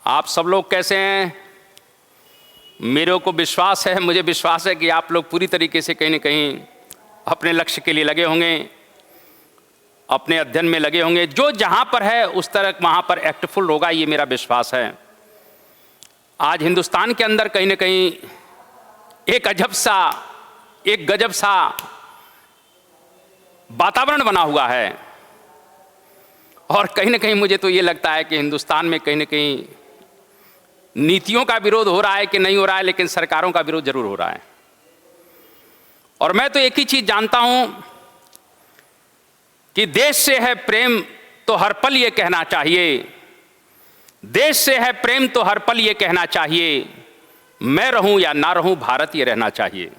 आप सब लोग कैसे हैं? मेरे को विश्वास है, मुझे विश्वास है कि आप लोग पूरी तरीके से कहीं न कहीं अपने लक्ष्य के लिए लगे होंगे, अपने अध्ययन में लगे होंगे। जो जहाँ पर है उस तरह वहाँ पर एक्टफुल होगा, ये मेरा विश्वास है। आज हिंदुस्तान के अंदर कहीं न कहीं एक गजब सा वातावरण बना हुआ है और कहीं न कहीं मुझे तो ये लगता है कि हिंदुस्तान में कहीं न कहीं नीतियों का विरोध हो रहा है कि नहीं हो रहा है, लेकिन सरकारों का विरोध जरूर हो रहा है। और मैं तो एक ही चीज जानता हूं कि देश से है प्रेम तो हर पल ये कहना चाहिए, देश से है प्रेम तो हर पल ये कहना चाहिए, मैं रहूं या ना रहूं भारत ये रहना चाहिए।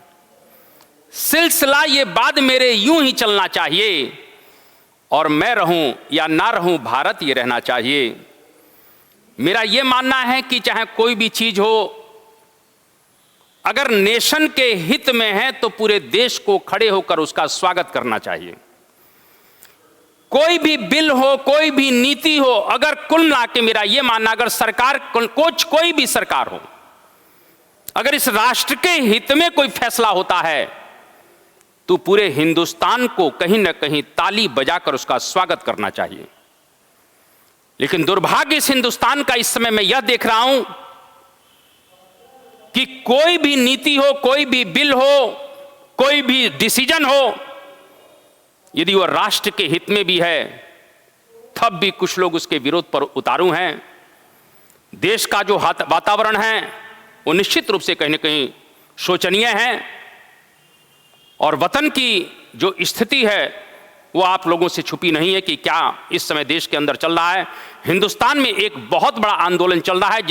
सिलसिला ये बाद मेरे यूं ही चलना चाहिए और मैं रहूं या ना रहूं भारत ये रहना चाहिए। मेरा ये मानना है कि चाहे कोई भी चीज हो, अगर नेशन के हित में है तो पूरे देश को खड़े होकर उसका स्वागत करना चाहिए। कोई भी बिल हो, कोई भी नीति हो, अगर कुल मिला के मेरा ये मानना, अगर सरकार कोई भी सरकार हो, अगर इस राष्ट्र के हित में कोई फैसला होता है तो पूरे हिंदुस्तान को कहीं ना कहीं ताली बजाकर उसका स्वागत करना चाहिए। लेकिन दुर्भाग्य इस हिंदुस्तान का इस समय मैं यह देख रहा हूं कि कोई भी नीति हो, कोई भी बिल हो, कोई भी डिसीजन हो, यदि वह राष्ट्र के हित में भी है तब भी कुछ लोग उसके विरोध पर उतारू हैं। देश का जो वातावरण है वो निश्चित रूप से कहीं ना कहीं शोचनीय है और वतन की जो स्थिति है वो आप लोगों से छुपी नहीं है कि क्या इस समय देश के अंदर चल रहा है। हिंदुस्तान में एक बहुत बड़ा आंदोलन चल रहा है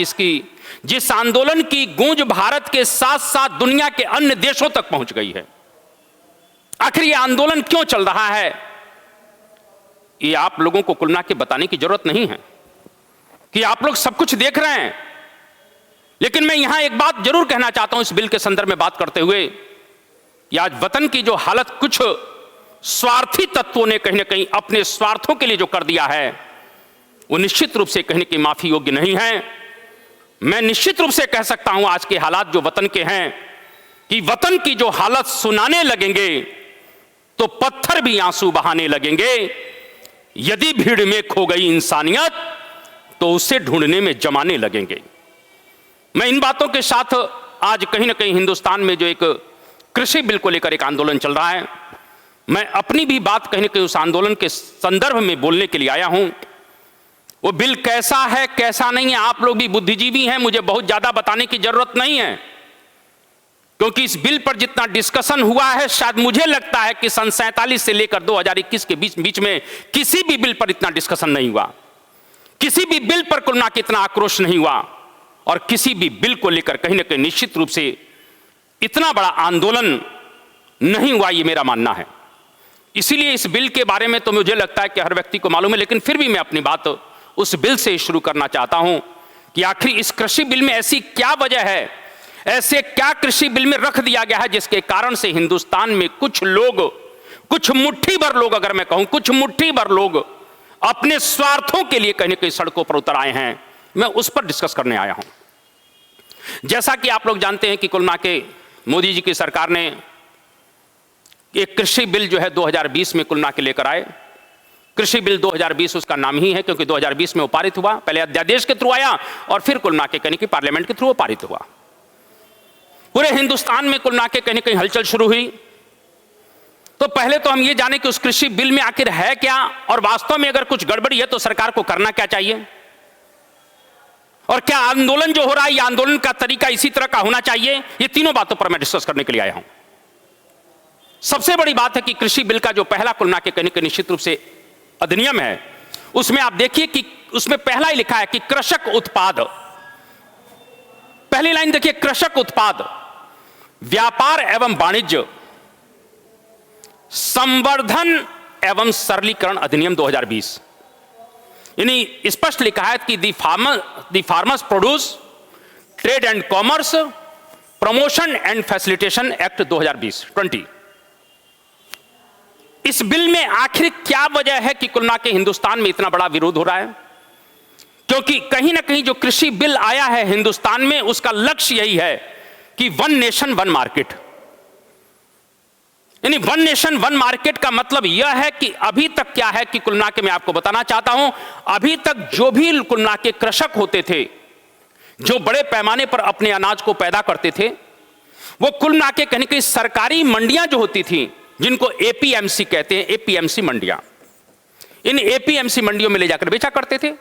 जिस आंदोलन की गूंज भारत के साथ साथ दुनिया के अन्य देशों तक पहुंच गई है। आखिर ये आंदोलन क्यों चल रहा है, ये आप लोगों को कुल मिला के बताने की जरूरत नहीं है कि आप लोग सब कुछ देख रहे हैं। लेकिन मैं यहां एक बात जरूर कहना चाहता हूं इस बिल के संदर्भ में बात करते हुए कि आज वतन की जो हालत कुछ स्वार्थी तत्वों ने कहीं ना कहीं अपने स्वार्थों के लिए जो कर दिया है वो निश्चित रूप से कहीं ना कहीं माफी योग्य नहीं है। मैं निश्चित रूप से कह सकता हूं आज के हालात जो वतन के हैं कि वतन की जो हालत सुनाने लगेंगे तो पत्थर भी आंसू बहाने लगेंगे। यदि भीड़ में खो गई इंसानियत तो उसे ढूंढने में जमाने लगेंगे। मैं इन बातों के साथ आज कहीं ना कहीं हिंदुस्तान में जो एक कृषि बिल को लेकर एक आंदोलन चल रहा है, मैं अपनी भी बात कहीं ना कहीं उस आंदोलन के संदर्भ में बोलने के लिए आया हूं। वो बिल कैसा है कैसा नहीं है, आप लोग भी बुद्धिजीवी हैं, मुझे बहुत ज्यादा बताने की जरूरत नहीं है, क्योंकि इस बिल पर जितना डिस्कशन हुआ है शायद मुझे लगता है कि सन 47 से लेकर 2021 के बीच में किसी भी बिल पर इतना डिस्कशन नहीं हुआ, किसी भी बिल पर कुल मिला के इतना आक्रोश नहीं हुआ और किसी भी बिल को लेकर कहीं ना कहीं निश्चित रूप से इतना बड़ा आंदोलन नहीं हुआ, ये मेरा मानना है। इसीलिए इस बिल के बारे में तो मुझे लगता है कि हर व्यक्ति को मालूम है, लेकिन फिर भी मैं अपनी बात उस बिल से शुरू करना चाहता हूं कि आखिर इस कृषि बिल में ऐसी क्या वजह है, ऐसे क्या कृषि बिल में रख दिया गया है जिसके कारण से हिंदुस्तान में कुछ लोग, कुछ मुट्ठी भर लोग, अगर मैं कहूं कुछ मुट्ठी भर लोग अपने स्वार्थों के लिए कहीं ना कहीं सड़कों पर उतर आए हैं। मैं उस पर डिस्कस करने आया हूं। जैसा कि आप लोग जानते हैं कि कुल मिला के मोदी जी की सरकार ने एक कृषि बिल जो है 2020 में कुल मिला के लेकर आए। कृषि बिल 2020 उसका नाम ही है क्योंकि 2020 में वो पारित हुआ, पहले अध्यादेश के थ्रू आया और फिर कुल मिला के कहीं कि पार्लियामेंट के थ्रू वो पारित हुआ। पूरे हिंदुस्तान में कुल मिला के कहीं कहीं हलचल शुरू हुई। तो पहले तो हम ये जाने कि उस कृषि बिल में आखिर है क्या और वास्तव में अगर कुछ गड़बड़ी है तो सरकार को करना क्या चाहिए, और क्या आंदोलन जो हो रहा है ये आंदोलन का तरीका इसी तरह का होना चाहिए। ये तीनों बातों पर मैं डिस्कस करने के लिए आया हूं। सबसे बड़ी बात है कि कृषि बिल का जो पहला कुल मिला के कहीं कि निश्चित रूप से अधिनियम है, उसमें आप देखिए कि उसमें पहला ही लिखा है कि कृषक उत्पाद, पहली लाइन देखिए, कृषक उत्पाद व्यापार एवं वाणिज्य संवर्धन एवं सरलीकरण अधिनियम 2020, यानी स्पष्ट लिखा है कि the farmers produce trade and commerce promotion and facilitation act 2020। इस बिल में आखिर क्या वजह है कि कुल मिला के हिंदुस्तान में इतना बड़ा विरोध हो रहा है? क्योंकि कहीं ना कहीं जो कृषि बिल आया है हिंदुस्तान में, उसका लक्ष्य यही है कि वन नेशन वन मार्केट। यानी वन नेशन वन मार्केट का मतलब यह है कि अभी तक क्या है कि कुल मिला के मैं आपको बताना चाहता हूं, अभी तक जो भी कुल मिला के कृषक होते थे, जो बड़े पैमाने पर अपने अनाज को पैदा करते थे, वो कुल मिला के कहीं कहीं सरकारी मंडियां जो होती थी, जिनको एपीएमसी कहते हैं, एपीएमसी मंडियां, इन एपीएमसी मंडियों में ले जाकर बेचा करते थे।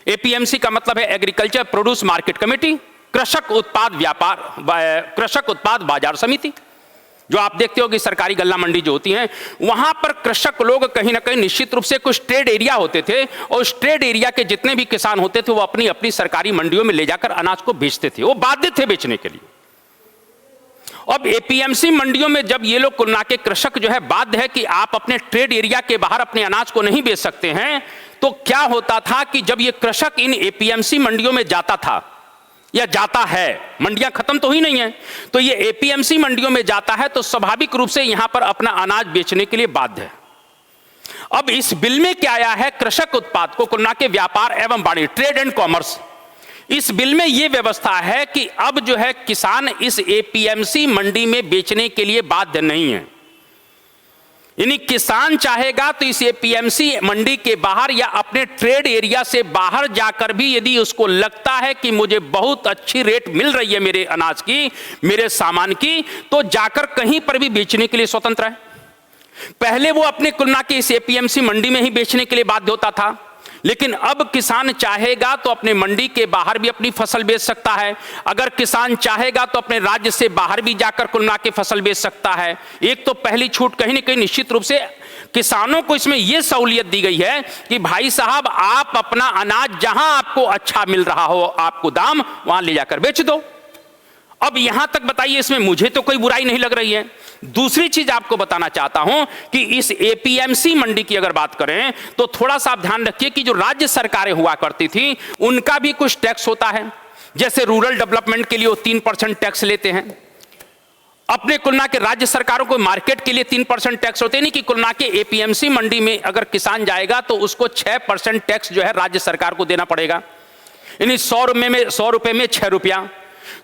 एपीएमसी का मतलब है एग्रीकल्चर प्रोड्यूस मार्केट कमेटी, कृषक उत्पाद बाजार समिति। जो आप देखते हो कि सरकारी गल्ला मंडी जो होती हैं, वहां पर कृषक लोग कहीं ना कहीं निश्चित रूप से कुछ ट्रेड एरिया होते थे, और उस ट्रेड एरिया के जितने भी किसान होते थे वो अपनी अपनी सरकारी मंडियों में ले जाकर अनाज को बेचते थे, वो बाध्य थे बेचने के लिए। अब एपीएमसी मंडियों में जब ये लोग कुल मिला के कृषक जो है बाध्य है कि आप अपने ट्रेड एरिया के बाहर अपने अनाज को नहीं बेच सकते हैं, तो क्या होता था कि जब ये कृषक इन एपीएमसी मंडियों में जाता था या जाता है, मंडियां खत्म तो ही नहीं है, तो ये एपीएमसी मंडियों में जाता है तो स्वाभाविक रूप से यहां पर अपना अनाज बेचने के लिए बाध्य है। अब इस बिल में क्या आया है, कृषक उत्पाद को कुल मिला के व्यापार एवं वाणिज्य, ट्रेड एंड कॉमर्स, इस बिल में यह व्यवस्था है कि अब जो है किसान इस एपीएमसी मंडी में बेचने के लिए बाध्य नहीं है। यानी किसान चाहेगा तो इस एपीएमसी मंडी के बाहर या अपने ट्रेड एरिया से बाहर जाकर भी यदि उसको लगता है कि मुझे बहुत अच्छी रेट मिल रही है मेरे अनाज की, मेरे सामान की, तो जाकर कहीं पर भी बेचने के लिए स्वतंत्र है। पहले वो अपने कुल मिला के इस एपीएमसी मंडी में ही बेचने के लिए बाध्य होता था, लेकिन अब किसान चाहेगा तो अपने मंडी के बाहर भी अपनी फसल बेच सकता है। अगर किसान चाहेगा तो अपने राज्य से बाहर भी जाकर कुल मिला के फसल बेच सकता है। एक तो पहली छूट कहीं ना कहीं निश्चित रूप से किसानों को इसमें यह सहूलियत दी गई है कि भाई साहब आप अपना अनाज जहां आपको अच्छा मिल रहा हो, आपको दाम, वहां ले जाकर बेच दो। अब यहां तक बताइए, इसमें मुझे तो कोई बुराई नहीं लग रही है। दूसरी चीज आपको बताना चाहता हूं कि इस एपीएमसी मंडी की अगर बात करें तो थोड़ा सा आप ध्यान रखिए कि जो राज्य सरकारें हुआ करती थी उनका भी कुछ टैक्स होता है। जैसे रूरल डेवलपमेंट के लिए वो 3% टैक्स लेते हैं, अपने कुल मिला के राज्य सरकारों को मार्केट के लिए 3% टैक्स होते हैं। नहीं कि कुल मिला के एपीएमसी मंडी में अगर किसान जाएगा तो उसको 6% टैक्स जो है राज्य सरकार को देना पड़ेगा, यानी 100 रुपए में 6 रुपया।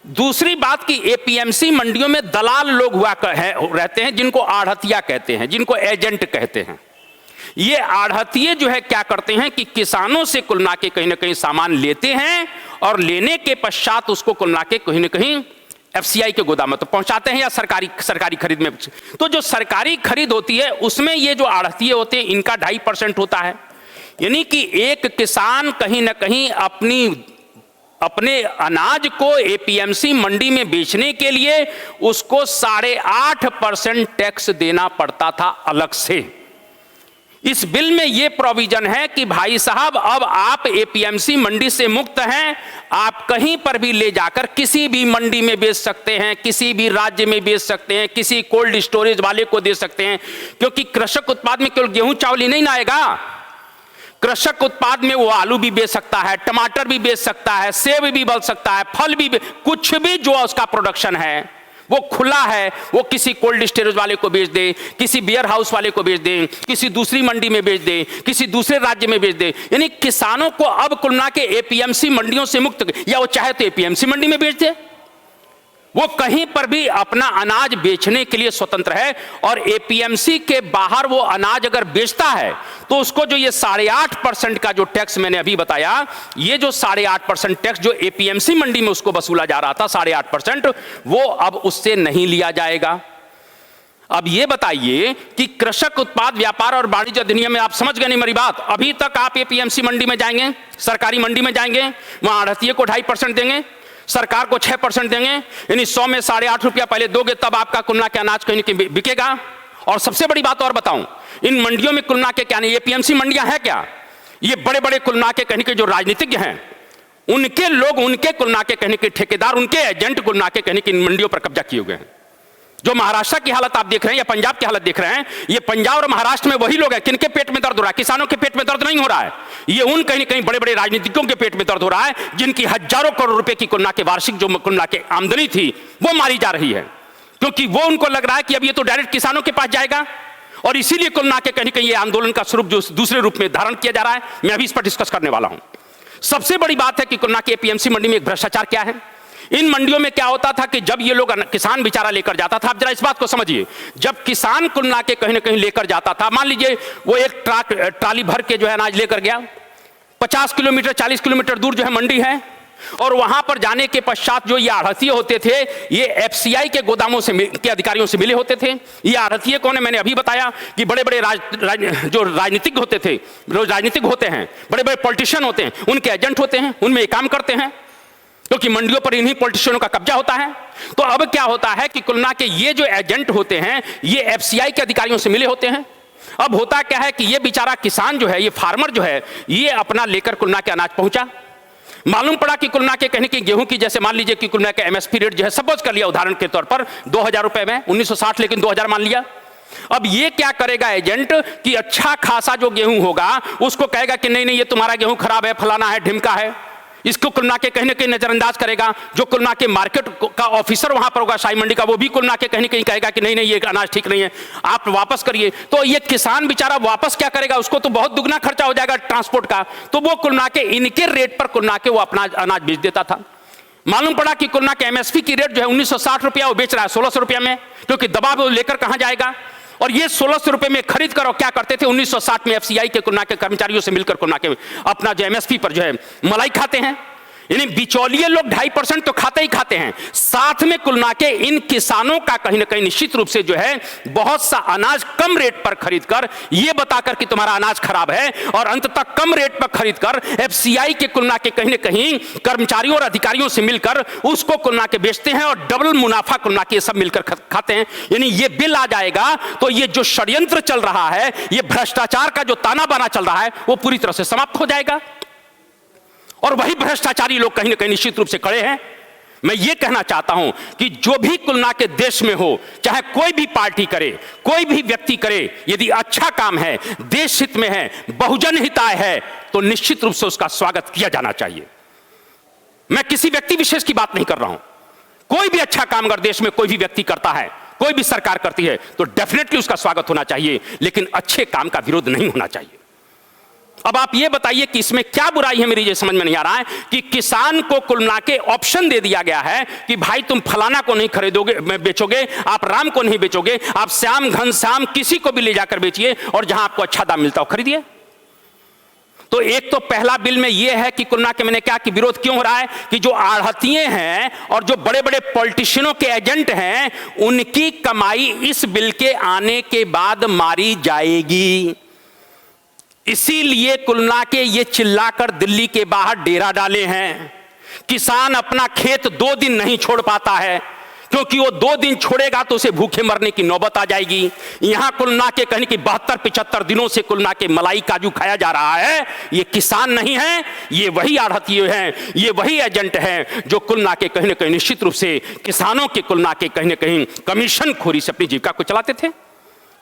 दूसरी बात कि एपीएमसी मंडियों में दलाल लोग रहते हैं, जिनको आढ़तिया कहते हैं, जिनको एजेंट कहते हैं। ये आढ़तिये जो है क्या करते हैं कि किसानों से कुल मिला के कहीं ना कहीं सामान लेते हैं और लेने के पश्चात उसको कुल मिला के कहीं ना कहीं एफसीआई के गोदाम में तो पहुंचाते हैं या सरकारी खरीद में। तो जो सरकारी खरीद होती है उसमें ये जो आढ़तिये होते हैं इनका 2.5% होता है। यानी कि एक किसान कहीं ना कहीं अपने अनाज को एपीएमसी मंडी में बेचने के लिए उसको 8.5% टैक्स देना पड़ता था अलग से। इस बिल में यह प्रोविजन है कि भाई साहब अब आप एपीएमसी मंडी से मुक्त हैं, आप कहीं पर भी ले जाकर किसी भी मंडी में बेच सकते हैं, किसी भी राज्य में बेच सकते हैं, किसी कोल्ड स्टोरेज वाले को दे सकते हैं। क्योंकि कृषक उत्पाद में केवल गेहूं चावल ही नहीं ना आएगा, कृषक उत्पाद में वो आलू भी बेच सकता है, टमाटर भी बेच सकता है, सेब भी बल सकता है, फल भी, कुछ भी जो उसका प्रोडक्शन है वो खुला है, वो किसी कोल्ड स्टोरेज वाले को बेच दे, किसी बियर हाउस वाले को बेच दे, किसी दूसरी मंडी में बेच दे, किसी दूसरे राज्य में बेच दे। यानी किसानों को अब कुल मिला के एपीएमसी मंडियों से मुक्त, या वो चाहे तो एपीएमसी मंडी में बेच दे, वो कहीं पर भी अपना अनाज बेचने के लिए स्वतंत्र है। और एपीएमसी के बाहर वो अनाज अगर बेचता है तो उसको जो ये 8.5% का जो टैक्स मैंने अभी बताया, ये जो 8.5% टैक्स जो एपीएमसी मंडी में उसको वसूला जा रहा था 8.5%, वो अब उससे नहीं लिया जाएगा। अब ये बताइए कि कृषक उत्पाद व्यापार और वाणिज्य अधिनियम में आप समझ गए नहीं मेरी बात। अभी तक आप एपीएमसी मंडी में जाएंगे, सरकारी मंडी में जाएंगे, वहां आढ़तिये को 2.5% देंगे, सरकार को 6% देंगे, यानी 100 में 8.5 रुपया पहले दोगे तब आपका कुल मिला के अनाज कहीं कहीं बिकेगा। और सबसे बड़ी बात और बताऊं, इन मंडियों में कुल मिला के क्या नहीं, एपीएमसी मंडियां हैं क्या, ये बड़े बड़े कुल मिला के कहीं के जो राजनीतिज्ञ हैं उनके लोग, उनके कुल मिला के कहीं के ठेकेदार, उनके एजेंट कुल मिला के कहीं के इन मंडियों पर कब्जा किए हुए हैं। जो महाराष्ट्र की हालत आप देख रहे हैं या पंजाब की हालत देख रहे हैं, ये पंजाब और महाराष्ट्र में वही लोग हैं किनके पेट में दर्द हो रहा है, किसानों के पेट में दर्द नहीं हो रहा है, ये उन कहीं कहीं बड़े बड़े राजनीतिज्ञों के पेट में दर्द हो रहा है, जिनकी हजारों करोड़ रुपए की कुल मिला के वार्षिक जो कुल मिला के आमदनी थी वो मारी जा रही है। क्योंकि वो उनको लग रहा है कि अब ये तो डायरेक्ट किसानों के पास जाएगा, और इसीलिए कुल मिला के कहीं कहीं ये आंदोलन का स्वरूप जो दूसरे रूप में धारण किया जा रहा है, मैं अभी इस पर डिस्कस करने वाला हूं। सबसे बड़ी बात है कि खुलना की एपीएमसी मंडी में एक भ्रष्टाचार क्या है। इन मंडियों में क्या होता था कि जब ये लोग किसान बेचारा लेकर जाता था, आप जरा इस बात को समझिए, जब किसान खुलना के कहीं ना कहीं लेकर जाता था, मान लीजिए वो एक ट्राली भर के जो है अनाज लेकर गया, 50 किलोमीटर 40 किलोमीटर दूर जो है मंडी है, और वहां पर जाने के पश्चात जो ये आढ़तिये होते थे ये एफसीआई के गोदामों से के अधिकारियों से मिले होते थे। ये आढ़तिये कौन है? मैंने अभी बताया कि बड़े बड़े जो राजनीतिक होते थे, जो राजनीतिक होते हैं, बड़े बड़े पॉलिटिशियन होते हैं, उनके एजेंट होते हैं, उनमें काम करते हैं, क्योंकि मंडियों पर इन्हीं पॉलिटिशियनों का कब्जा होता है। तो अब क्या होता है कि खुलना के ये जो एजेंट होते हैं ये एफसीआई के अधिकारियों से मिले होते हैं। अब होता क्या है कि ये बेचारा किसान जो है, ये फार्मर जो है, ये अपना लेकर खुलना के अनाज पहुंचा। मालूम पड़ा कि खुलना के कहने की गेहूं की, जैसे मान लीजिए कि खुलना के एमएसपी रेट जो है, सपोज कर लिया उदाहरण के तौर पर 2000 रुपए में, 1960 लेकिन 2000 मान लिया। अब ये क्या करेगा एजेंट कि अच्छा खासा जो गेहूं होगा उसको कहेगा कि नहीं नहीं ये तुम्हारा गेहूं खराब है, फलाना है, ढिमका है, इसको खुलना के कहीं ना कहीं नजरअंदाज करेगा। जो खुलना के मार्केट का ऑफिसर वहां पर होगा शाही मंडी का, वो भी खुलना के कहीं ना कहीं कहेगा कि नहीं नहीं ये अनाज ठीक नहीं है, आप वापस करिए। तो ये किसान बेचारा वापस क्या करेगा, उसको तो बहुत दुगना खर्चा हो जाएगा ट्रांसपोर्ट का, तो वो खुलना के इनके रेट पर खुलना के वो अपना अनाज बेच देता था। मालूम पड़ा कि खुलना के एमएसपी की रेट जो है 1960 रुपया, वो बेच रहा है 1600 रुपया में, क्योंकि दबाव वो लेकर कहां जाएगा। और ये 1600 रुपए में खरीद कर और क्या करते थे 1960 में एफसीआई के खुलना के कर्मचारियों से मिलकर खुलना के अपना जो एमएसपी पर जो है मलाई खाते हैं। यानी बिचौलिए लोग 2.5% तो खाते ही खाते हैं, साथ में खुलना के इन किसानों का कहीं ना कहीं निश्चित रूप से जो है बहुत सा अनाज कम रेट पर खरीदकर ये बताकर कि तुम्हारा अनाज खराब है, और अंत तक कम रेट पर खरीदकर एफसीआई के खुलना के कहीं ना कहीं कर्मचारियों और अधिकारियों से मिलकर उसको खुलना के बेचते हैं और डबल मुनाफा खुलना के सब मिलकर खाते हैं। यानी ये बिल आ जाएगा तो ये जो षड्यंत्र चल रहा है, ये भ्रष्टाचार का जो ताना बाना चल रहा है, वो पूरी तरह से समाप्त हो जाएगा। और वही भ्रष्टाचारी लोग कहीं ना कहीं निश्चित रूप से खड़े हैं। मैं ये कहना चाहता हूं कि जो भी खुलना के देश में हो, चाहे कोई भी पार्टी करे, कोई भी व्यक्ति करे, यदि अच्छा काम है, देश हित में है, बहुजन हिताय है, तो निश्चित रूप से उसका स्वागत किया जाना चाहिए। मैं किसी व्यक्ति विशेष की बात नहीं कर रहा हूं। कोई भी अच्छा काम अगर देश में कोई भी व्यक्ति करता है, कोई भी सरकार करती है, तो डेफिनेटली उसका स्वागत होना चाहिए, लेकिन अच्छे काम का विरोध नहीं होना चाहिए। अब आप ये बताइए कि इसमें क्या बुराई है, मेरी ये समझ में नहीं आ रहा है कि किसान को खुलना के ऑप्शन दे दिया गया है कि भाई तुम फलाना को नहीं खरीदोगे, बेचोगे, आप राम को नहीं बेचोगे, आप श्याम घनश्याम किसी को भी ले जाकर बेचिए और जहां आपको अच्छा दाम मिलता हो खरीदिए। तो एक तो पहला बिल में यह है कि खुलना के मैंने क्या कि विरोध क्यों हो रहा है कि जो आढ़तिये हैं और जो बड़े बड़े पॉलिटिशियनों के एजेंट हैं, उनकी कमाई इस बिल के आने के बाद मारी जाएगी। इसीलिए खुलना के ये चिल्लाकर दिल्ली के बाहर डेरा डाले हैं। किसान अपना खेत 2 दिन नहीं छोड़ पाता है, क्योंकि वो 2 दिन छोड़ेगा तो उसे भूखे मरने की नौबत आ जाएगी। यहां खुलना के कहने की 72-75 दिनों से खुलना के मलाई काजू खाया जा रहा है। ये किसान नहीं है, ये वही आढ़तिये हैं, ये वही एजेंट हैं जो खुलना के कहीं ना कहीं निश्चित रूप से किसानों के खुलना के कहीं ना कहीं कमीशन खोरी से अपनी जीविका को चलाते थे।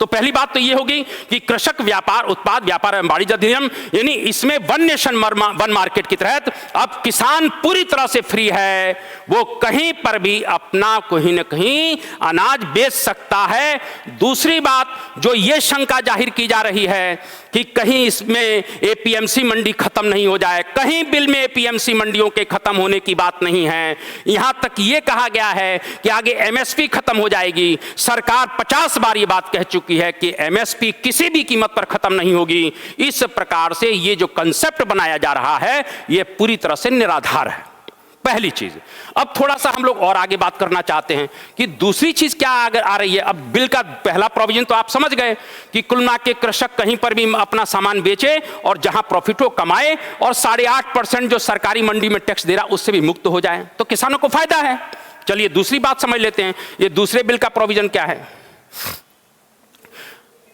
तो पहली बात तो ये होगी कि कृषक व्यापार उत्पाद व्यापार एवं वाणिज्य अधिनियम, यानी इसमें वन नेशन वन मार्केट के तहत अब किसान पूरी तरह से फ्री है, वो कहीं पर भी अपना कहीं न कहीं अनाज बेच सकता है। दूसरी बात जो ये शंका जाहिर की जा रही है कि कहीं इसमें एपीएमसी मंडी खत्म नहीं हो जाए, कहीं बिल में एपीएमसी मंडियों के खत्म होने की बात नहीं है। यहां तक ये कहा गया है कि आगे एमएसपी खत्म हो जाएगी। सरकार 50 बार ये बात कह चुकी है कि एमएसपी किसी भी कीमत पर खत्म नहीं होगी। इस प्रकार से ये जो कंसेप्ट बनाया जा रहा है ये पूरी तरह से निराधार है, पहली चीज। अब थोड़ा सा हम लोग और आगे बात करना चाहते हैं कि दूसरी चीज क्या आ रही है। अब बिल का पहला प्रोविजन तो आप समझ गए कि खुलना के कृषक कहीं पर भी अपना सामान बेचे और जहां प्रॉफिट हो कमाए और 8.5% जो सरकारी मंडी में टैक्स दे रहा उससे भी मुक्त हो जाए, तो किसानों को फायदा है। चलिए दूसरी बात समझ लेते हैं, ये दूसरे बिल का प्रोविजन क्या है।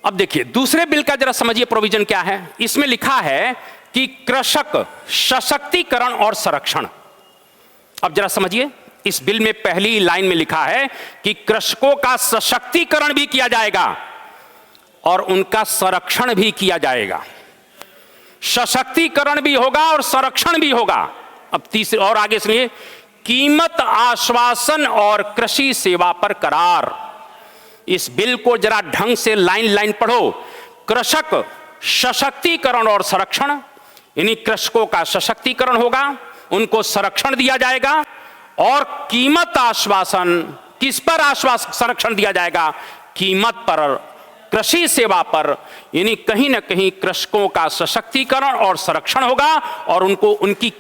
अब देखिए दूसरे बिल का जरा समझिए प्रोविजन क्या है। इसमें लिखा है कि कृषक सशक्तिकरण और संरक्षण। अब जरा समझिए, इस बिल में पहली लाइन में लिखा है कि कृषकों का सशक्तिकरण भी किया जाएगा और उनका संरक्षण भी किया जाएगा। सशक्तिकरण भी होगा और संरक्षण भी होगा। अब तीसरे और आगे सुनिए, कीमत आश्वासन और कृषि सेवा पर करार। इस बिल को जरा ढंग से लाइन लाइन पढ़ो। कृषक सशक्तिकरण और संरक्षण, यानी कृषकों का सशक्तिकरण होगा, उनको संरक्षण दिया जाएगा। और कीमत आश्वासन, किस पर आश्वासन संरक्षण दिया जाएगा? कीमत पर, कृषि सेवा पर। यानी कहीं ना कहीं कृषकों का सशक्तिकरण और संरक्षण होगा और उनको उनकी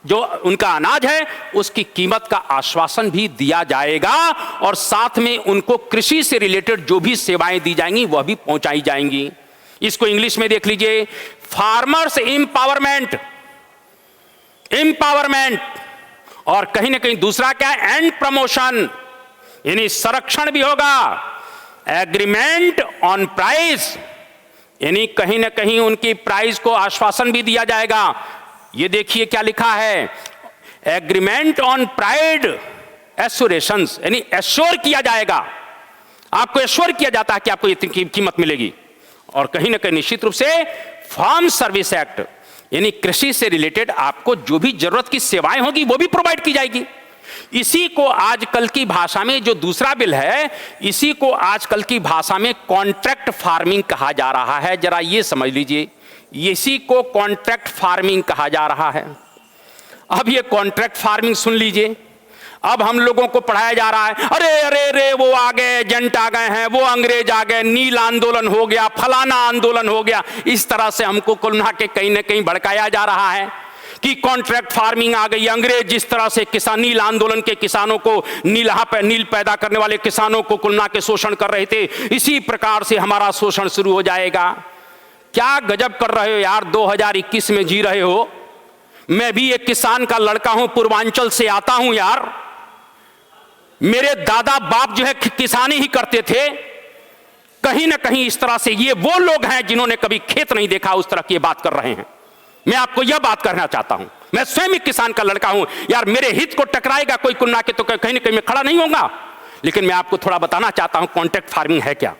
जो उनका अनाज है उसकी कीमत का आश्वासन भी दिया जाएगा और साथ में उनको कृषि से रिलेटेड जो भी सेवाएं दी जाएंगी वह भी पहुंचाई जाएंगी। इसको इंग्लिश में देख लीजिए, फार्मर्स एम्पावरमेंट, एम्पावरमेंट। और कहीं ना कहीं दूसरा क्या है? एंड प्रमोशन, यानी संरक्षण भी होगा। एग्रीमेंट ऑन प्राइस, यानी कहीं ना कहीं उनकी प्राइस को आश्वासन भी दिया जाएगा। ये देखिए क्या लिखा है, एग्रीमेंट ऑन प्राइड एश्योरेशंस, यानी एश्योर किया जाएगा, आपको एश्योर किया जाता है कि आपको इतनी कीमत मिलेगी। और कहीं ना कहीं निश्चित रूप से फार्म सर्विस एक्ट, यानी कृषि से रिलेटेड आपको जो भी जरूरत की सेवाएं होगी वो भी प्रोवाइड की जाएगी। इसी को आजकल की भाषा में जो दूसरा बिल है, इसी को आजकल की भाषा में कॉन्ट्रैक्ट फार्मिंग कहा जा रहा है। जरा ये समझ लीजिए, इसी को कॉन्ट्रैक्ट फार्मिंग कहा जा रहा है। अब ये कॉन्ट्रैक्ट फार्मिंग सुन लीजिए, अब हम लोगों को पढ़ाया जा रहा है, अरे अरे अरे वो आ गए, एजेंट आ गए हैं, वो अंग्रेज आ गए, नील आंदोलन हो गया, फलाना आंदोलन हो गया। इस तरह से हमको कुल मिला के कहीं ना कहीं भड़काया जा रहा है कि कॉन्ट्रैक्ट फार्मिंग आ गई। अंग्रेज जिस तरह से किसान नील आंदोलन के किसानों को, नील पैदा करने वाले किसानों को कुल मिला के शोषण कर रहे थे, इसी प्रकार से हमारा शोषण शुरू हो जाएगा। क्या गजब कर रहे हो यार, 2021 में जी रहे हो। मैं भी एक किसान का लड़का हूं, पूर्वांचल से आता हूं यार। मेरे दादा बाप जो है किसानी ही करते थे। कहीं ना कहीं इस तरह से ये वो लोग हैं जिन्होंने कभी खेत नहीं देखा, उस तरह की ये बात कर रहे हैं। मैं आपको यह बात कहना चाहता हूं, मैं स्वयं एक किसान का लड़का हूं यार। मेरे हित को टकराएगा कोई कुल ना के तो कहीं ना कहीं मैं खड़ा नहीं होऊंगा। लेकिन मैं आपको थोड़ा बताना चाहता हूं कॉन्ट्रैक्ट फार्मिंग है क्या।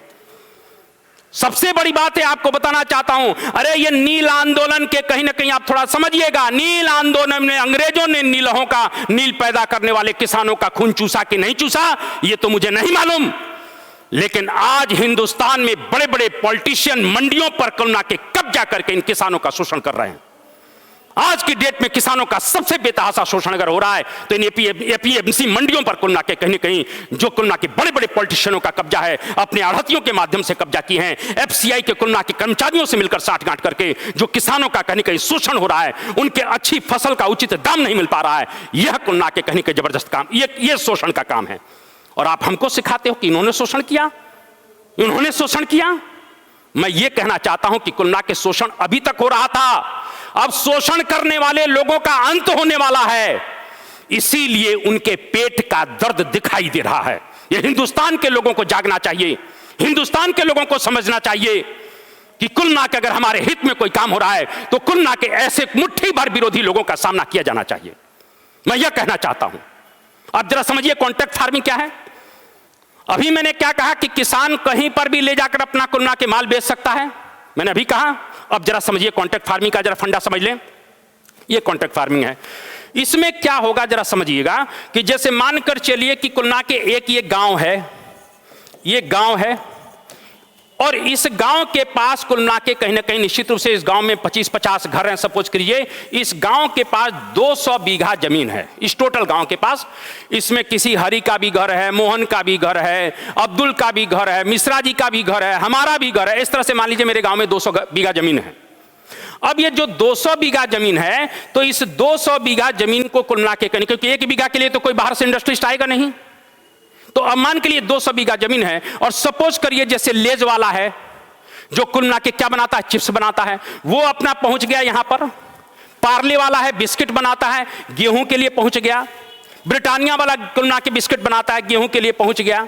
सबसे बड़ी बात है, आपको बताना चाहता हूं, अरे ये नील आंदोलन के कहीं ना कहीं आप थोड़ा समझिएगा। नील आंदोलन में अंग्रेजों ने नीलों का, नील पैदा करने वाले किसानों का खून चूसा कि नहीं चूसा ये तो मुझे नहीं मालूम। लेकिन आज हिंदुस्तान में बड़े बड़े पॉलिटिशियन मंडियों पर करुणा के कब्जा करके इन किसानों का शोषण कर रहे हैं। आज की डेट में किसानों का सबसे बेतहाशा शोषण अगर हो रहा है तो इन एपीएमसी मंडियों पर कुल ना के कहीं ना कहीं जो कुल ना के बड़े बड़े पॉलिटिशियनों का कब्जा है, अपने आढ़तियों के माध्यम से कब्जा किए हैं। एफसीआई के कुल ना के कर्मचारियों से मिलकर साठगांठ करके जो किसानों का कहीं कहीं शोषण हो रहा है, उनके अच्छी फसल का उचित दाम नहीं मिल पा रहा है, यह कुल ना के कहीं कहीं जबरदस्त काम, ये शोषण का काम है। और आप हमको सिखाते हो कि इन्होंने शोषण किया, इन्होंने शोषण किया। मैं ये कहना चाहता हूं कि कुल ना के शोषण अभी तक हो रहा था, अब शोषण करने वाले लोगों का अंत होने वाला है। इसीलिए उनके पेट का दर्द दिखाई दे रहा है। ये हिंदुस्तान के लोगों को जागना चाहिए, हिंदुस्तान के लोगों को समझना चाहिए कि कुल ना के अगर हमारे हित में कोई काम हो रहा है तो कुल ना के ऐसे मुट्ठी भर विरोधी लोगों का सामना किया जाना चाहिए। मैं यह कहना चाहता हूं। अब जरा समझिए कॉन्ट्रैक्ट फार्मिंग क्या है। अभी मैंने क्या कहा कि किसान कहीं पर भी ले जाकर अपना कुल ना के माल बेच सकता है, मैंने अभी कहा। अब जरा समझिए कॉन्ट्रैक्ट फार्मिंग का जरा फंडा समझ लें। ये कॉन्ट्रैक्ट फार्मिंग है। इसमें क्या होगा जरा समझिएगा कि जैसे मानकर चलिए कि कुल ना के एक ये गांव है, ये गांव है और इस गांव के पास कुल ना के कहीं ना कहीं निश्चित रूप से इस गांव में 25-50 घर हैं। सपोज करिए इस गांव के पास 200 बीघा जमीन है, इस टोटल गांव के पास। इसमें किसी हरि का भी घर है, मोहन का भी घर है, अब्दुल का भी घर है, मिश्रा जी का भी घर है, हमारा भी घर है। इस तरह से मान लीजिए मेरे गांव में 200 बीघा जमीन है। अब ये जो 200 बीघा जमीन है तो इस 200 बीघा जमीन को कुल मिला के, क्योंकि एक बीघा के लिए तो कोई बाहर से इंडस्ट्रिस्ट आएगा नहीं, तो अब मान के लिए 200 बीघा जमीन है और सपोज करिए जैसे लेज वाला है जो कुल मिला के क्या बनाता है, चिप्स बनाता है, वो अपना पहुंच गया यहां पर। पार्ले वाला है बिस्किट बनाता है, गेहूं के लिए पहुंच गया। ब्रिटानिया वाला कुल मिला के बिस्किट बनाता है, गेहूं के लिए पहुंच गया।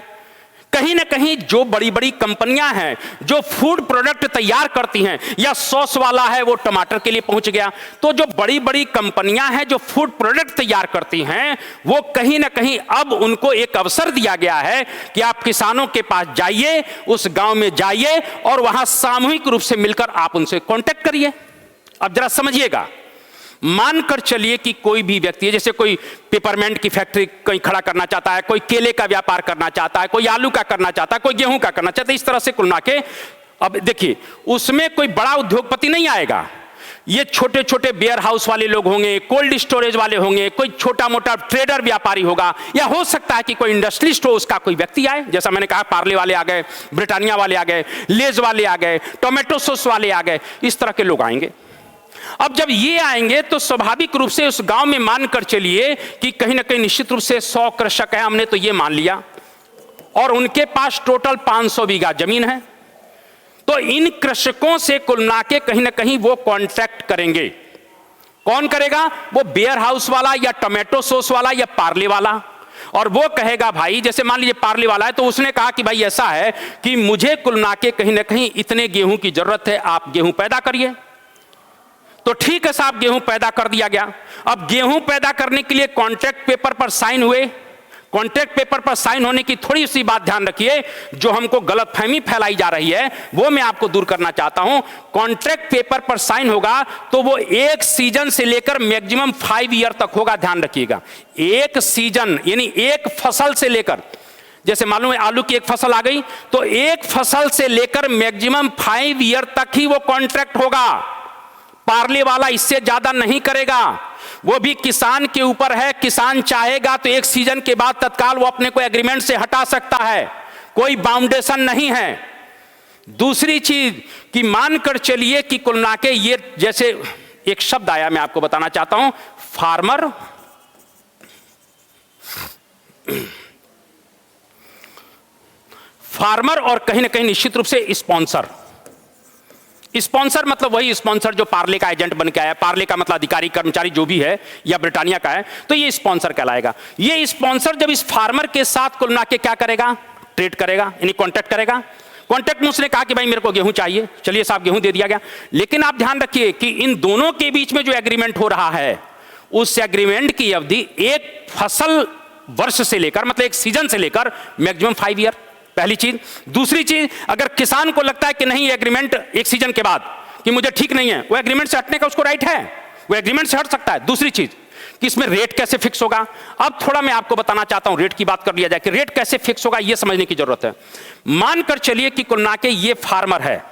कहीं ना कहीं जो बड़ी बड़ी कंपनियां हैं जो फूड प्रोडक्ट तैयार करती हैं, या सॉस वाला है वो टमाटर के लिए पहुंच गया। तो जो बड़ी बड़ी कंपनियां हैं जो फूड प्रोडक्ट तैयार करती हैं, वो कहीं ना कहीं अब उनको एक अवसर दिया गया है कि आप किसानों के पास जाइए, उस गांव में जाइए और वहां सामूहिक रूप से मिलकर आप उनसे कांटेक्ट करिए। अब जरा समझिएगा, मानकर चलिए कि कोई भी व्यक्ति है, जैसे कोई पेपरमेंट की फैक्ट्री कहीं खड़ा करना चाहता है, कोई केले का व्यापार करना चाहता है, कोई आलू का करना चाहता है, कोई गेहूं का करना चाहता है, इस तरह से कुल मिला के। अब देखिए उसमें कोई बड़ा उद्योगपति नहीं आएगा, ये छोटे छोटे वेयर हाउस वाले लोग होंगे, कोल्ड स्टोरेज वाले होंगे, कोई छोटा मोटा ट्रेडर व्यापारी होगा, या हो सकता है कि कोई इंडस्ट्रियलिस्ट हो, उसका कोई व्यक्ति आए। जैसा मैंने कहा, पार्ले वाले आ गए, ब्रिटानिया वाले आ गए, लेज वाले आ गए, टोमेटो सॉस वाले आ गए, इस तरह के लोग आएंगे। अब जब ये आएंगे तो स्वाभाविक रूप से उस गांव में मानकर चलिए कि कहीं ना कहीं निश्चित रूप से 100 कृषक है, हमने तो ये मान लिया, और उनके पास टोटल 500 बीघा जमीन है। तो इन कृषकों से कुल मिला के कहीं ना कहीं वो कॉन्ट्रैक्ट करेंगे। कौन करेगा? वो वेयर हाउस वाला या टोमेटो सॉस वाला या पार्ले वाला। और वो कहेगा भाई, जैसे मान लीजिए पार्ले वाला है, तो उसने कहा कि भाई ऐसा है कि मुझे कुल मिला के कहीं ना कहीं इतने गेहूं की जरूरत है, आप गेहूं पैदा करिए। तो ठीक है साहब, गेहूं पैदा कर दिया गया। अब गेहूं पैदा करने के लिए कॉन्ट्रैक्ट पेपर पर साइन हुए। कॉन्ट्रैक्ट पेपर पर साइन होने की थोड़ी सी बात ध्यान रखिए, जो हमको गलतफहमी फैलाई जा रही है वो मैं आपको दूर करना चाहता हूं। कॉन्ट्रैक्ट पेपर पर साइन होगा तो वो एक सीजन से लेकर मैक्सिमम 5 ईयर तक होगा। ध्यान रखिएगा, एक सीजन यानी एक फसल से लेकर, जैसे मालूम है आलू की एक फसल आ गई तो एक फसल से लेकर मैक्सिमम 5 ईयर तक ही वो कॉन्ट्रैक्ट होगा। पार्ले वाला इससे ज्यादा नहीं करेगा। वो भी किसान के ऊपर है, किसान चाहेगा तो एक सीजन के बाद तत्काल वो अपने को एग्रीमेंट से हटा सकता है, कोई बाउंडेशन नहीं है। दूसरी चीज कि मानकर चलिए कि कुल मिला के ये, जैसे एक शब्द आया मैं आपको बताना चाहता हूं, फार्मर और कहीं ना कहीं निश्चित रूप से स्पॉन्सर। स्पॉन्सर मतलब वही स्पॉन्सर जो पार्ले का एजेंट बन के आया। पार्ले का मतलब अधिकारी कर्मचारी जो भी है, या ब्रिटानिया का है, तो ये स्पॉन्सर कहलाएगा। ये स्पॉन्सर जब इस फार्मर के साथ कुल मिला के क्या करेगा? ट्रेड करेगा, यानी कॉन्ट्रैक्ट करेगा। कॉन्ट्रैक्ट में उसने कहा कि भाई मेरे को गेहूं चाहिए, चलिए साहब गेहूं दे दिया गया। लेकिन आप ध्यान रखिए कि इन दोनों के बीच में जो एग्रीमेंट हो रहा है, उस एग्रीमेंट की अवधि एक फसल वर्ष से लेकर, मतलब एक सीजन से लेकर मैक्सिमम 5 ईयर। पहली चीज। दूसरी चीज, अगर किसान को लगता है कि नहीं एग्रीमेंट एक सीजन के बाद कि मुझे ठीक नहीं है, वो एग्रीमेंट से हटने का उसको राइट है, वो एग्रीमेंट से हट सकता है। दूसरी चीज कि इसमें रेट कैसे फिक्स होगा। अब थोड़ा मैं आपको बताना चाहता हूं, रेट की बात कर लिया जाए कि रेट कैसे फिक्स होगा, यह समझने की जरूरत है। मानकर चलिए कि कुल मिला के ये फार्मर है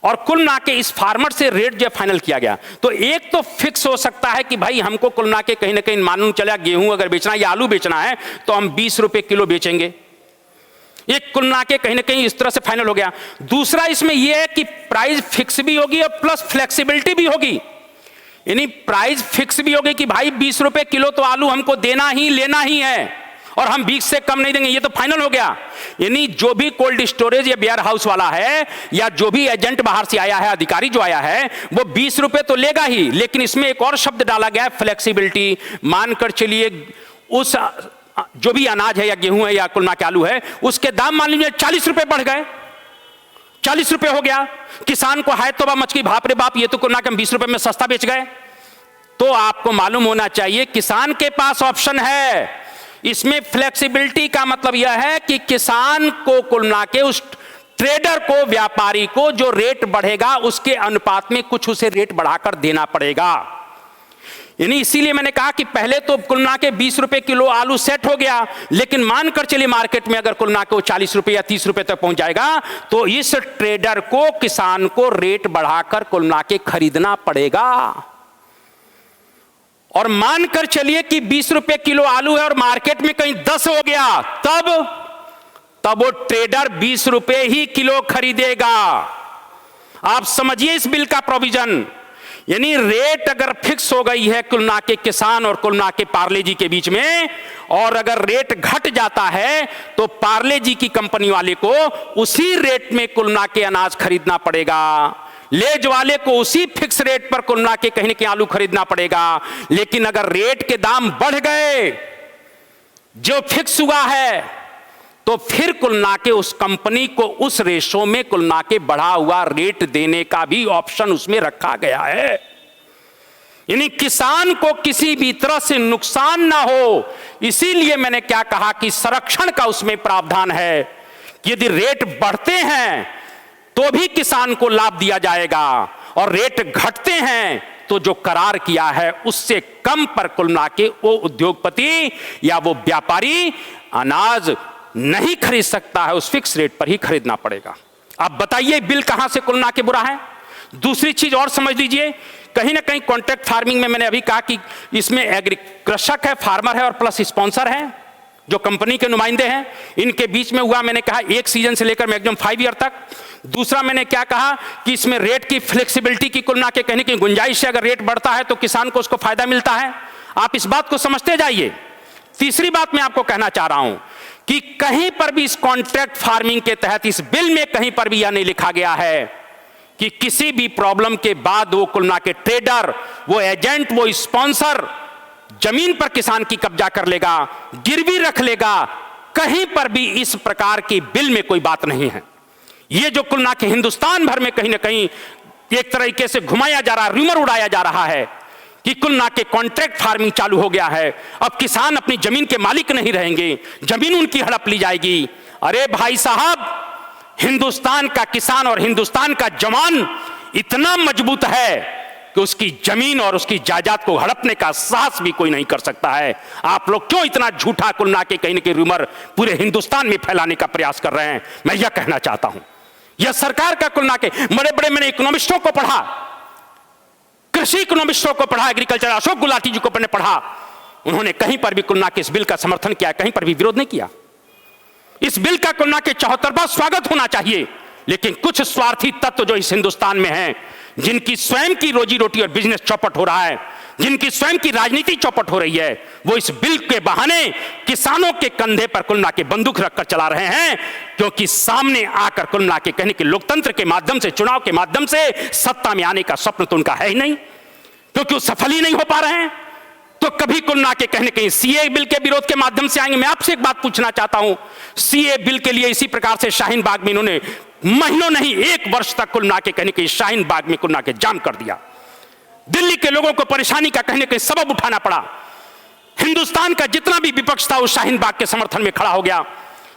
और कुल मिला के इस फार्मर से रेट जो फाइनल किया गया, तो एक तो फिक्स हो सकता है कि भाई हमको कुल मिला के कहीं ना कहीं मालूम चला गेहूं अगर बेचना है या आलू बेचना है तो हम 20 रुपए किलो बेचेंगे। एक कुल मिला के कहीं ना कहीं इस तरह से फाइनल हो गया। दूसरा इसमें यह है कि प्राइस फिक्स भी होगी और प्लस फ्लेक्सिबिलिटी भी होगी, यानी प्राइस फिक्स भी होगी कि भाई 20 रुपए किलो तो आलू हमको देना ही लेना ही है और हम 20 से कम नहीं देंगे, ये तो फाइनल हो गया। यानी जो भी कोल्ड स्टोरेज या वेयर हाउस वाला है या जो भी एजेंट बाहर से आया है, अधिकारी जो आया है, वो 20 रुपए तो लेगा ही, लेकिन इसमें एक और शब्द डाला गया है, फ्लेक्सिबिलिटी। मानकर चलिए उस जो भी अनाज है या गेहूं है या कुल मिला के आलू है, उसके दाम मान लीजिए 40 रुपए बढ़ गए, 40 रुपए हो गया। किसान को हाय तोबा मच गई, बाप रे बाप, ये तो कुल मिला के हम 20 रुपए में सस्ता बेच गए। तो आपको मालूम होना चाहिए किसान के पास ऑप्शन है। इसमें फ्लेक्सिबिलिटी का मतलब यह है कि किसान को कुल मिला के उस ट्रेडर को, व्यापारी को जो रेट बढ़ेगा उसके अनुपात में कुछ उसे रेट बढ़ाकर देना पड़ेगा। यानी इसीलिए मैंने कहा कि पहले तो कुल मिला के 20 रुपए किलो आलू सेट हो गया, लेकिन मानकर चलिए मार्केट में अगर कुल मिला के वो 40 रुपए या 30 रुपए तक पहुंच जाएगा तो इस ट्रेडर को, किसान को रेट बढ़ाकर कुल मिला के खरीदना पड़ेगा। और मानकर चलिए कि 20 रुपए किलो आलू है और मार्केट में कहीं 10 हो गया, तब वो ट्रेडर 20 रुपए ही किलो खरीदेगा। आप समझिए इस बिल का प्रोविजन। यानी रेट अगर फिक्स हो गई है कुल मिला के किसान और कुल मिला के पार्ले जी के बीच में, और अगर रेट घट जाता है तो पार्ले जी की कंपनी वाले को उसी रेट में कुल मिला के अनाज खरीदना पड़ेगा, लेज वाले को उसी फिक्स रेट पर कुल मिला के कहीं ना कहीं आलू खरीदना पड़ेगा। लेकिन अगर रेट के दाम बढ़ गए जो फिक्स हुआ है, तो फिर कुल मिला के उस कंपनी को उस रेशो में कुल मिला के बढ़ा हुआ रेट देने का भी ऑप्शन उसमें रखा गया है। यानी किसान को किसी भी तरह से नुकसान ना हो, इसीलिए मैंने क्या कहा कि संरक्षण का उसमें प्रावधान है कि यदि रेट बढ़ते हैं तो भी किसान को लाभ दिया जाएगा, और रेट घटते हैं तो जो करार किया है उससे कम पर कुल मिला के वो उद्योगपति या वो व्यापारी अनाज नहीं खरीद सकता है, उस फिक्स रेट पर ही खरीदना पड़ेगा। अब बताइए बिल कहां से कुल मिला के बुरा है? दूसरी चीज और समझ लीजिए, कहीं ना कहीं कॉन्ट्रैक्ट फार्मिंग में मैंने अभी कहा कि इसमें कृषक है, फार्मर है और प्लस स्पॉन्सर है जो कंपनी के नुमाइंदे हैं, इनके बीच में हुआ मैंने कहा 1 सीजन से लेकर मैक्सिमम 5 ईयर तक। दूसरा मैंने क्या कहा कि इसमें रेट की फ्लेक्सिबिलिटी की कुल ना के कहने की गुंजाइश है, अगर रेट बढ़ता है तो किसान को उसको फायदा मिलता है, आप इस बात को समझते जाइए। तीसरी बात मैं आपको कहना चाह रहा हूं कि कहीं पर भी इस कॉन्ट्रैक्ट फार्मिंग के तहत इस बिल में कहीं पर भी यह नहीं लिखा गया है कि किसी भी प्रॉब्लम के बाद वो कुल ना के ट्रेडर, वो एजेंट, वो स्पॉन्सर जमीन पर किसान की कब्जा कर लेगा, गिरवी रख लेगा। कहीं पर भी इस प्रकार की बिल में कोई बात नहीं है। ये जो कुल ना के हिंदुस्तान भर में कहीं ना कहीं एक तरीके से घुमाया जा रहा है, रूमर उड़ाया जा रहा है कि कुल ना के कॉन्ट्रैक्ट फार्मिंग चालू हो गया है, अब किसान अपनी जमीन के मालिक नहीं रहेंगे, जमीन उनकी हड़प ली जाएगी। अरे भाई साहब, हिंदुस्तान का किसान और हिंदुस्तान का जवान इतना मजबूत है कि उसकी जमीन और उसकी जायदाद को हड़पने का साहस भी कोई नहीं कर सकता है। आप लोग क्यों इतना झूठा कुल ना के कहीं न कहीं रूमर पूरे हिंदुस्तान में फैलाने का प्रयास कर रहे हैं? मैं यह कहना चाहता हूं, यह सरकार का कुल ना के बड़े बड़े मैंने इकोनॉमिस्टों को पढ़ा, कृषि इकोनॉमिस्टों को पढ़ा, एग्रीकल्चर अशोक गुलाटी जी को मैंने पढ़ा, उन्होंने कहीं पर भी कुल ना के इस बिल का समर्थन किया, कहीं पर भी विरोध नहीं किया। इस बिल का कुल ना के 74वां स्वागत होना चाहिए, लेकिन कुछ स्वार्थी तत्व जो इस हिंदुस्तान में हैं, जिनकी स्वयं की रोजी रोटी और बिजनेस चौपट हो रहा है, जिनकी स्वयं की राजनीति चौपट हो रही है, वो इस बिल के बहाने किसानों के कंधे पर कुल ना के बंदूक रखकर चला रहे हैं, क्योंकि सामने आकर कुल ना के कहने के लोकतंत्र के माध्यम से, चुनाव के माध्यम से सत्ता में आने का स्वप्न तो उनका है ही नहीं, क्योंकि वो सफल ही नहीं हो पा रहे हैं। तो कभी कुल ना के कहने कहीं सीए बिल के विरोध के माध्यम से आएंगे। मैं आपसे एक बात पूछना चाहता हूं, सीए बिल के लिए इसी प्रकार से शाहीन बाग में इन्होंने महीनों नहीं 1 वर्ष तक कुल ना के कहने के शाहीन बाग में कुल ना के जाम कर दिया। दिल्ली के लोगों को परेशानी का कहने के सबब उठाना पड़ा। हिंदुस्तान का जितना भी विपक्ष था उस शाहीन बाग के समर्थन में खड़ा हो गया,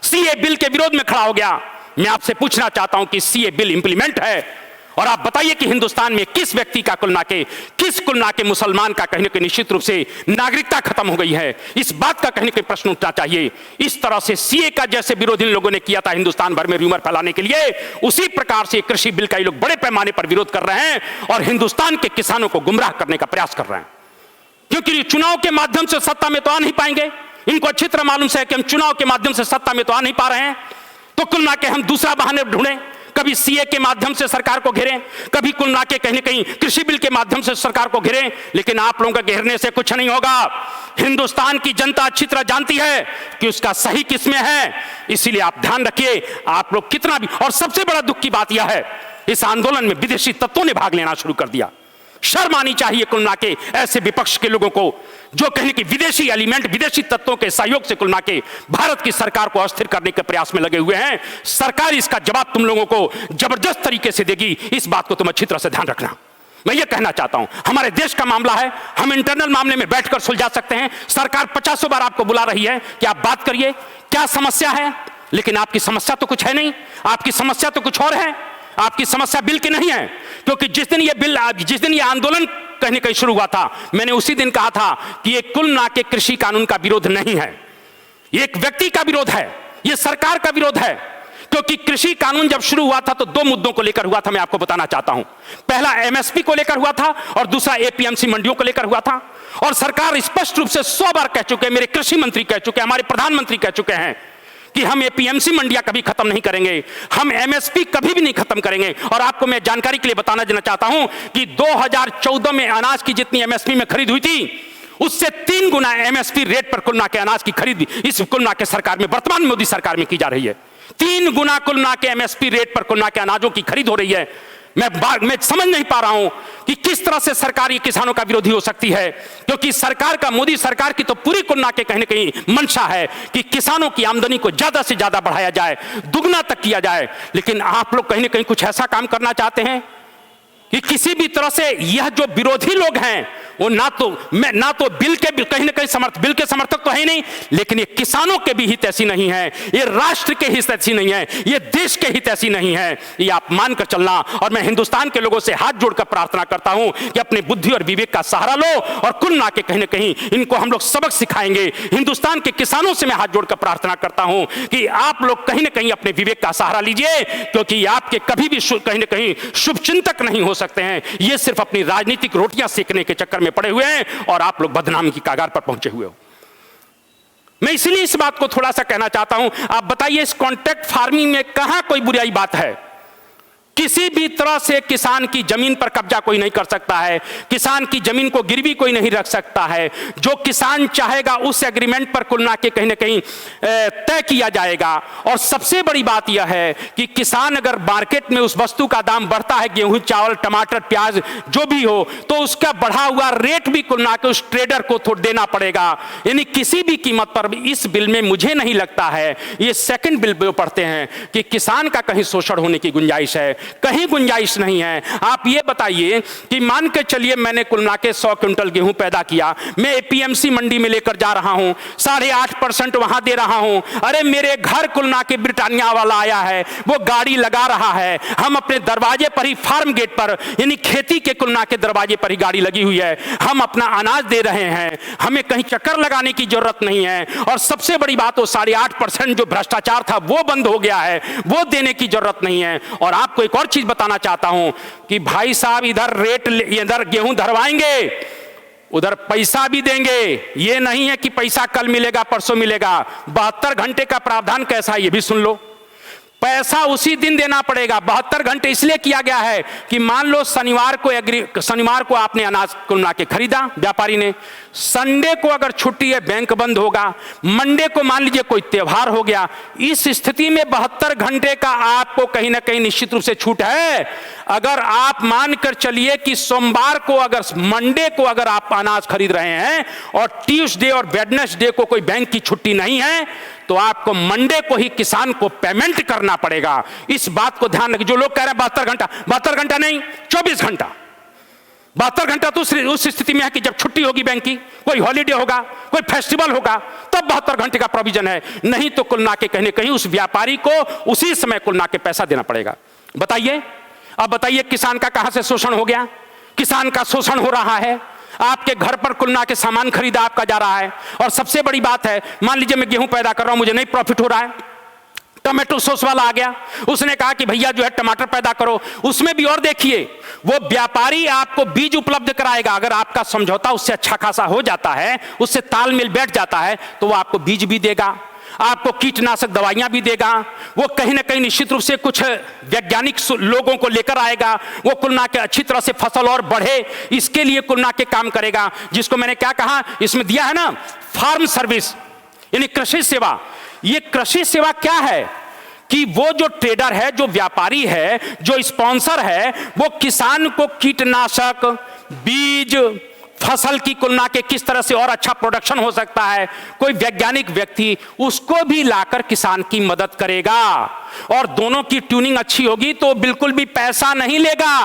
सीए बिल के विरोध में खड़ा हो गया। मैं आपसे पूछना चाहता हूं कि सीए बिल इंप्लीमेंट है, और आप बताइए कि हिंदुस्तान में किस व्यक्ति का कुल ना के, किस कुल ना के मुसलमान का कहने के निश्चित रूप से नागरिकता खत्म हो गई है? इस बात का कहने के प्रश्न उठना चाहिए। इस तरह से सीए का जैसे विरोध इन लोगों ने किया था हिंदुस्तान भर में रूमर फैलाने के लिए, उसी प्रकार से कृषि बिल का ये लोग बड़े पैमाने पर विरोध कर रहे हैं और हिंदुस्तान के किसानों को गुमराह करने का प्रयास कर रहे हैं, क्योंकि चुनाव के माध्यम से सत्ता में तो आ नहीं पाएंगे। इनको अच्छी तरह मालूम है कि हम चुनाव के माध्यम से सत्ता में तो आ नहीं पा रहे हैं, तो कुल ना के हम दूसरा बहाने ढूंढें, कभी सीए के माध्यम से सरकार को घेरें, कभी कुल ना के कहीं कहीं कृषि बिल के माध्यम से सरकार को घेरें, लेकिन आप लोगों का घेरने से कुछ नहीं होगा। हिंदुस्तान की जनता अच्छी तरह जानती है कि उसका सही किसमें है, इसीलिए आप ध्यान रखिए। आप लोग कितना भी, और सबसे बड़ा दुख की बात यह है, इस आंदोलन में विदेशी तत्वों ने भाग लेना शुरू कर दिया। शर्म आनी चाहिए कुल ना के ऐसे विपक्ष के लोगों को जो कहने की विदेशी एलिमेंट, विदेशी तत्वों के सहयोग से कुल ना के भारत की सरकार को अस्थिर करने के प्रयास में लगे हुए हैं। सरकार इसका जवाब तुम लोगों को जबरदस्त तरीके से देगी, इस बात को तुम अच्छी तरह से ध्यान रखना। मैं ये कहना चाहता हूं, हमारे देश का मामला है, हम इंटरनल मामले में बैठकर सुलझा सकते हैं। सरकार 50 बार आपको बुला रही है कि आप बात करिए, क्या समस्या है, लेकिन आपकी समस्या तो कुछ है नहीं, आपकी समस्या तो कुछ और है। आपकी समस्या बिल की नहीं है, क्योंकि जिस दिन ये आंदोलन कहने कहीं शुरू हुआ था, मैंने उसी दिन कहा था कि ये कुल ना के कृषि कानून का विरोध नहीं है, ये एक व्यक्ति का विरोध है, ये सरकार का विरोध है। क्योंकि कृषि कानून जब शुरू हुआ था तो 2 मुद्दों को लेकर हुआ था, मैं आपको बताना चाहता हूं। पहला एमएसपी को लेकर हुआ था और दूसरा एपीएमसी मंडियों को लेकर हुआ था। और सरकार स्पष्ट रूप से 100 बार कह चुके हैं, मेरे कृषि मंत्री कह चुके हैं, हमारे प्रधानमंत्री कह चुके हैं कि हम एपीएमसी मंडियां कभी खत्म नहीं करेंगे, हम एमएसपी कभी भी नहीं खत्म करेंगे। और आपको मैं जानकारी के लिए बताना देना चाहता हूं कि 2014 में अनाज की जितनी एमएसपी में खरीद हुई थी, उससे 3 गुना एमएसपी रेट पर कुल ना के अनाज की खरीद इस कुल ना के सरकार में, वर्तमान मोदी सरकार में की जा रही है। 3 गुना कुल ना के एमएसपी रेट पर कुल ना के अनाजों की खरीद हो रही है। मैं समझ नहीं पा रहा हूं कि किस तरह से सरकार ये किसानों का विरोधी हो सकती है, क्योंकि सरकार का, मोदी सरकार की तो पूरी कुल ना के कहीं न कहीं मंशा है कि किसानों की आमदनी को ज्यादा से ज्यादा बढ़ाया जाए, दुगना तक किया जाए। लेकिन आप लोग कहीं न कहीं कुछ ऐसा काम करना चाहते हैं कि किसी भी तरह से यह जो विरोधी लोग हैं वो ना तो बिल के कहीं ना कहीं बिल के समर्थक तो है नहीं, लेकिन ये किसानों के भी हित ऐसी नहीं है, ये राष्ट्र के हित ऐसी नहीं है, ये देश के हित ऐसी नहीं है, ये आप मानकर चलना। और मैं हिंदुस्तान के लोगों से हाथ जोड़कर प्रार्थना करता हूं कि अपने बुद्धि और विवेक का सहारा लो और कुल ना के कहीं ना कहीं इनको हम लोग सबक सिखाएंगे। हिंदुस्तान के किसानों से मैं हाथ जोड़कर प्रार्थना करता हूं कि आप लोग कहीं ना कहीं अपने विवेक का सहारा लीजिए, क्योंकि आपके कभी भी कहीं ना कहीं शुभचिंतक नहीं हो सकते हैं। ये सिर्फ अपनी राजनीतिक रोटियां सेकने के चक्कर में पड़े हुए हैं और आप लोग बदनामी की कगार पर पहुंचे हुए हो। मैं इसलिए इस बात को थोड़ा सा कहना चाहता हूं, आप बताइए इस कॉन्ट्रैक्ट फार्मिंग में कहां कोई बुराई बात है? किसी भी तरह से किसान की जमीन पर कब्जा कोई नहीं कर सकता है, किसान की जमीन को गिरवी कोई नहीं रख सकता है। जो किसान चाहेगा उस एग्रीमेंट पर कुल ना के कहीं ना कहीं तय किया जाएगा। और सबसे बड़ी बात यह है कि किसान अगर मार्केट में उस वस्तु का दाम बढ़ता है, गेहूं, चावल, टमाटर, प्याज जो भी हो, तो उसका बढ़ा हुआ रेट भी कुल ना के उस ट्रेडर को देना पड़ेगा। यानी किसी भी कीमत पर इस बिल में मुझे नहीं लगता है, ये सेकंड बिल पे पढ़ते हैं, कि किसान का कहीं शोषण होने की गुंजाइश है, कहीं गुंजाइश नहीं है। आप ये बताइए कि मान के चलिए मैंने कुल मिला के 100 क्विंटल गेहूं पैदा किया, मैं एपीएमसी मंडी में लेकर जा रहा हूं, 8.5% वहां दे रहा हूं। अरे मेरे घर कुल मिला के ब्रिटानिया वाला आया है, वो गाड़ी लगा रहा है, हम अपने दरवाजे पर ही, फार्म गेट पर, यानी खेती के कुल मिला के दरवाजे पर ही गाड़ी लगी हुई है, हम अपना अनाज दे रहे हैं, हमें कहीं चक्कर लगाने की जरूरत नहीं है। और सबसे बड़ी बात, वो 8.5% जो भ्रष्टाचार था वो बंद हो गया है, वो देने की जरूरत नहीं है। और आपको एक और चीज बताना चाहता हूं कि भाई साहब इधर रेट, इधर गेहूं धरवाएंगे, उधर पैसा भी देंगे। ये नहीं है कि पैसा कल मिलेगा परसों मिलेगा। 72 घंटे का प्रावधान कैसा है ये भी सुन लो। पैसा उसी दिन देना पड़ेगा। 72 घंटे इसलिए किया गया है कि मान लो शनिवार को आपने अनाज कुल मिला के खरीदा व्यापारी ने, संडे को अगर छुट्टी है बैंक बंद होगा, मंडे को मान लीजिए कोई त्योहार हो गया, इस स्थिति में 72 घंटे का आपको कहीं ना कहीं निश्चित रूप से छूट है। अगर आप मानकर चलिए कि सोमवार को, अगर मंडे को अगर आप अनाज खरीद रहे हैं और ट्यूसडे और वेडनेसडे को कोई बैंक की छुट्टी नहीं है, तो आपको मंडे को ही किसान को पेमेंट करना पड़ेगा। इस बात को ध्यान रखिए। जो लोग कह रहे हैं 72 घंटा नहीं, 24 घंटा। 72 घंटा तो उस स्थिति में है कि जब छुट्टी होगी बैंक की, कोई हॉलीडे होगा, कोई फेस्टिवल होगा, तब 72 घंटे का प्रोविजन है। नहीं तो कुल ना के कहने कहीं उस व्यापारी को उसी समय कुल ना के पैसा देना पड़ेगा। बताइए, अब बताइए किसान का कहां से शोषण हो गया? किसान का शोषण हो रहा है। आपके घर पर कुल ना के सामान खरीदा आपका जा रहा है। और सबसे बड़ी बात है, मान लीजिए मैं गेहूं पैदा कर रहा हूं, मुझे नहीं प्रॉफिट हो रहा है, टमाटो सॉस वाला आ गया, उसने कहा कि भैया जो है टमाटर पैदा करो। उसमें भी और देखिए, वो व्यापारी आपको बीज उपलब्ध कराएगा। अगर आपका समझौता उससे अच्छा खासा हो जाता है, उससे तालमेल बैठ जाता है, तो वो आपको बीज भी देगा, आपको कीटनाशक दवाइयां भी देगा, वो कहीं ना कहीं निश्चित रूप से कुछ वैज्ञानिक लोगों को लेकर आएगा, वो कुल ना के अच्छी तरह से फसल और बढ़े, इसके लिए कुल ना के काम करेगा। जिसको मैंने क्या कहा, इसमें दिया है ना, फार्म सर्विस, यानी कृषि सेवा। ये कृषि सेवा क्या है कि वो जो ट्रेडर है, जो व्यापारी है, जो स्पॉन्सर है, वो किसान को कीटनाशक, बीज, फसल की तुलना के किस तरह से और अच्छा प्रोडक्शन हो सकता है, कोई वैज्ञानिक व्यक्ति उसको भी लाकर किसान की मदद करेगा। और दोनों की ट्यूनिंग अच्छी होगी तो बिल्कुल भी पैसा नहीं लेगा।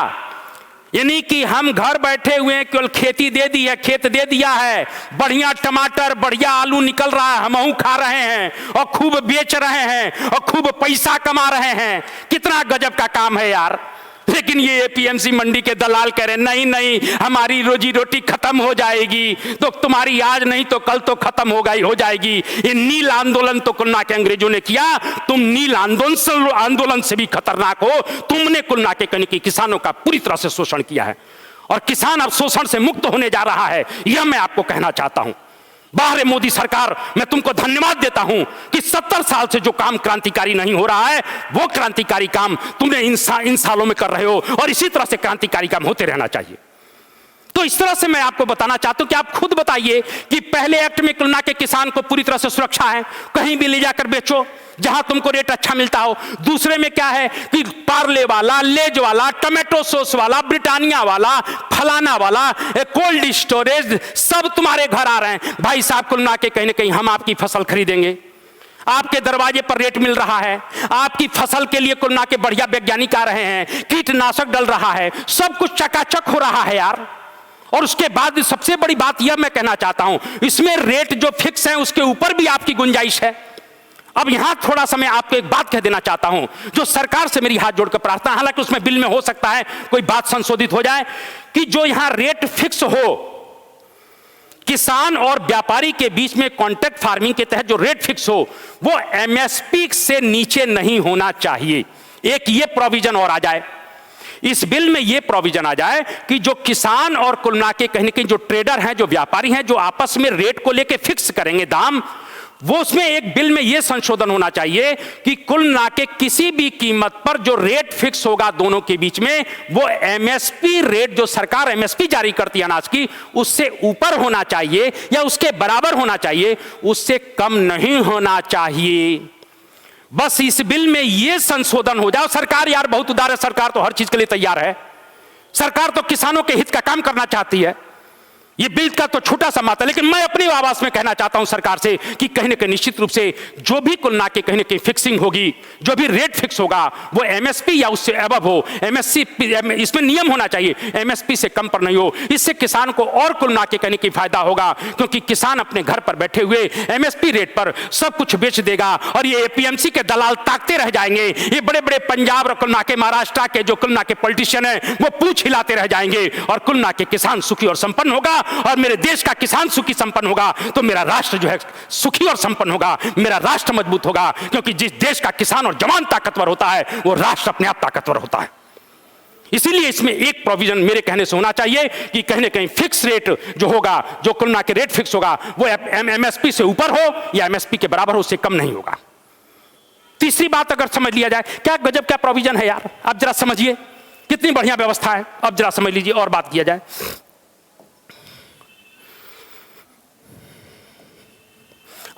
यानी कि हम घर बैठे हुए हैं, केवल खेती दे दी है, खेत दे दिया है, बढ़िया टमाटर, बढ़िया आलू निकल रहा है, हमहू खा रहे हैं और खूब बेच रहे हैं और खूब पैसा कमा रहे हैं। कितना गजब का काम है यार। लेकिन ये एपीएमसी मंडी के दलाल कह रहे हैं नहीं नहीं, हमारी रोजी रोटी खत्म हो जाएगी, तो तुम्हारी आज नहीं तो कल तो खत्म हो जाएगी। ये नील आंदोलन तो कुलना के अंग्रेजों ने किया, तुम नील आंदोलन से भी खतरनाक हो। तुमने कुलना के कहीं किसानों का पूरी तरह से शोषण किया है और किसान अब शोषण से मुक्त होने जा रहा है, यह मैं आपको कहना चाहता हूं। बाहर मोदी सरकार, मैं तुमको धन्यवाद देता हूं कि 70 साल से जो काम क्रांतिकारी नहीं हो रहा है, वो क्रांतिकारी काम तुमने इन सालों में कर रहे हो और इसी तरह से क्रांतिकारी काम होते रहना चाहिए। तो इस तरह से मैं आपको बताना चाहता हूं कि आप खुद बताइए कि पहले एक्ट में तुलना के किसान को पूरी तरह से सुरक्षा है, कहीं भी ले जाकर बेचो जहां तुमको रेट अच्छा मिलता हो। दूसरे में क्या है कि पार्ले वाला, लेज वाला, टमाटो सॉस वाला, ब्रिटानिया वाला, फलाना वाला, कोल्ड स्टोरेज, सब तुम्हारे घर आ रहे हैं। भाई साहब तुलना के कहीं ना कहीं हम आपकी फसल खरीदेंगे, आपके दरवाजे पर रेट मिल रहा है, आपकी फसल के लिए कुल ना के बढ़िया वैज्ञानिक आ रहे हैं, कीटनाशक डल रहा है, सब कुछ चकाचक हो रहा है यार। और उसके बाद सबसे बड़ी बात यह मैं कहना चाहता हूं, इसमें रेट जो फिक्स है उसके ऊपर भी आपकी गुंजाइश है। अब यहां थोड़ा सा मैं आपको एक बात कह देना चाहता हूं, जो सरकार से मेरी हाथ जोड़कर प्रार्थना, हालांकि उसमें बिल में हो सकता है कोई बात संशोधित हो जाए, कि जो यहां रेट फिक्स हो, किसान और व्यापारी के बीच में कॉन्ट्रैक्ट फार्मिंग के तहत जो रेट फिक्स हो, वो एमएसपी से नीचे नहीं होना चाहिए। एक ये प्रोविजन और आ जाए। इस बिल में यह प्रोविजन आ जाए कि जो किसान और कुल मिला के कहीं ना कहीं जो ट्रेडर हैं, जो व्यापारी हैं, जो आपस में रेट को लेके फिक्स करेंगे दाम, वो उसमें एक बिल में यह संशोधन होना चाहिए कि कुल मिला के किसी भी कीमत पर जो रेट फिक्स होगा दोनों के बीच में, वो एमएसपी रेट, जो सरकार एमएसपी जारी करती है अनाज की, उससे ऊपर होना चाहिए या उसके बराबर होना चाहिए, उससे कम नहीं होना चाहिए। बस इस बिल में यह संशोधन हो जाए। सरकार यार बहुत उदार है, सरकार तो हर चीज के लिए तैयार है, सरकार तो किसानों के हित का काम करना चाहती है। ये बिल का तो छोटा सा मात्रा, लेकिन मैं अपनी आवाज में कहना चाहता हूं सरकार से कि कहीं ना कहीं निश्चित रूप से जो भी कुल मिला के कहीं ना कहीं फिक्सिंग होगी, जो भी रेट फिक्स होगा, वो एमएसपी या उससे अबव हो। एमएसपी, इसमें नियम होना चाहिए एमएसपी से कम पर नहीं हो। इससे किसान को और कुल मिला के कहीं ना कहीं फायदा होगा, क्योंकि किसान अपने घर पर बैठे हुए एमएसपी रेट पर सब कुछ बेच देगा और ये एपीएमसी के दलाल ताकते रह जाएंगे। ये बड़े बड़े पंजाब और कुल मिला के महाराष्ट्र के जो कुल मिला के पॉलिटिशियन है, वो पूछ हिलाते रह जाएंगे और कुल मिला के किसान सुखी और संपन्न होगा। और मेरे देश का किसान सुखी संपन्न होगा तो मेरा राष्ट्र जो है सुखी और संपन्न होगा, मेरा राष्ट्र मजबूत होगा। क्योंकि जिस देश का किसान और जवान ताकतवर होता है, वो राष्ट्र अपने आप ताकतवर होता है। इसीलिए इसमें एक प्रोविजन मेरे कहने से होना चाहिए कि कहीं ना कहीं फिक्स रेट जो होगा, जो कुल मिला के रेट फिक्स होगा, वो एमएसपी से ऊपर हो या एमएसपी के बराबर हो, उससे कम नहीं होगा। तीसरी बात अगर समझ लिया जाए, क्या गजब क्या प्रोविजन है यार, आप जरा समझिए, कितनी बढ़िया व्यवस्था है। अब जरा समझ लीजिए और बात किया जाए।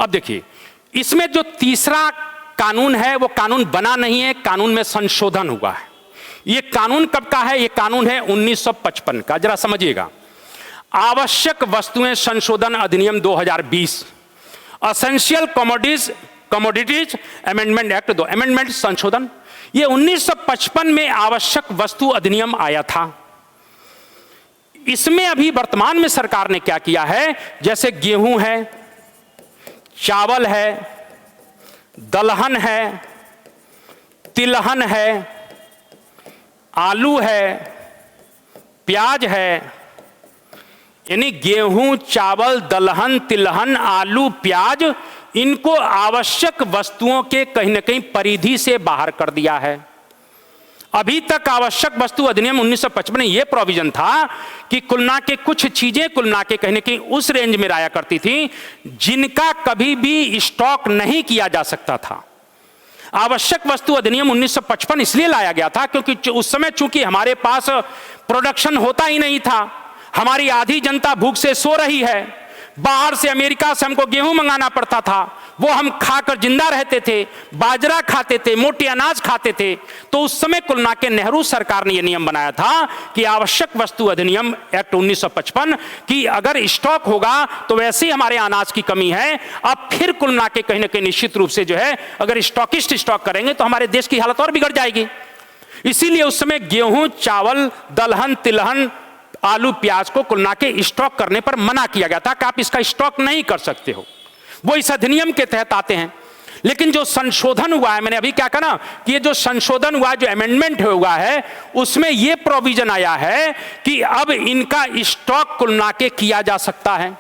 अब देखिए, इसमें जो तीसरा कानून है वो कानून बना नहीं है, कानून में संशोधन हुआ है। ये कानून कब का है? ये कानून है 1955 का। जरा समझिएगा, आवश्यक वस्तुएं संशोधन अधिनियम 2020, असेंशियल कमोडिटीज अमेंडमेंट एक्ट, दो अमेंडमेंट संशोधन। ये 1955 में आवश्यक वस्तु अधिनियम आया था। इसमें अभी वर्तमान में सरकार ने क्या किया है, जैसे गेहूं है, चावल है, दलहन है, तिलहन है, आलू है, प्याज है, यानी गेहूं, चावल, दलहन, तिलहन, आलू, प्याज, इनको आवश्यक वस्तुओं के कहीं ना कहीं परिधि से बाहर कर दिया है। अभी तक आवश्यक वस्तु अधिनियम 1955 में यह प्रोविजन था कि कुल मिला के कुछ चीजें कुल मिला के कहीं ना कहीं उस रेंज में लाया करती थी जिनका कभी भी स्टॉक नहीं किया जा सकता था। आवश्यक वस्तु अधिनियम 1955 इसलिए लाया गया था क्योंकि उस समय चूंकि हमारे पास प्रोडक्शन होता ही नहीं था, हमारी आधी जनता भूख से सो रही है, बाहर से अमेरिका से हमको गेहूं मंगाना पड़ता था, वो हम खाकर जिंदा रहते थे, बाजरा खाते थे, मोटे अनाज खाते थे। तो उस समय कुल मिला के नेहरू सरकार ने यह नियम बनाया था कि आवश्यक वस्तु अधिनियम एक्ट 1955 कि अगर स्टॉक होगा तो वैसे ही हमारे अनाज की कमी है। अब फिर कुल मिला के कहीं ना कहीं निश्चित रूप से जो है, अगर स्टॉकिस्ट स्टॉक करेंगे तो हमारे देश की हालत और बिगड़ जाएगी। इसीलिए उस समय गेहूं, चावल, दलहन, तिलहन, आलू, प्याज को कुल मिला के स्टॉक करने पर मना किया गया था कि आप इसका स्टॉक नहीं कर सकते हो। वो इस अधिनियम के तहत आते हैं। लेकिन जो संशोधन हुआ है, मैंने अभी क्या कहा ना कि ये जो संशोधन हुआ, जो अमेंडमेंट हुआ है, उसमें ये प्रोविजन आया है कि अब इनका स्टॉक कुल मिला के किया जा सकता है।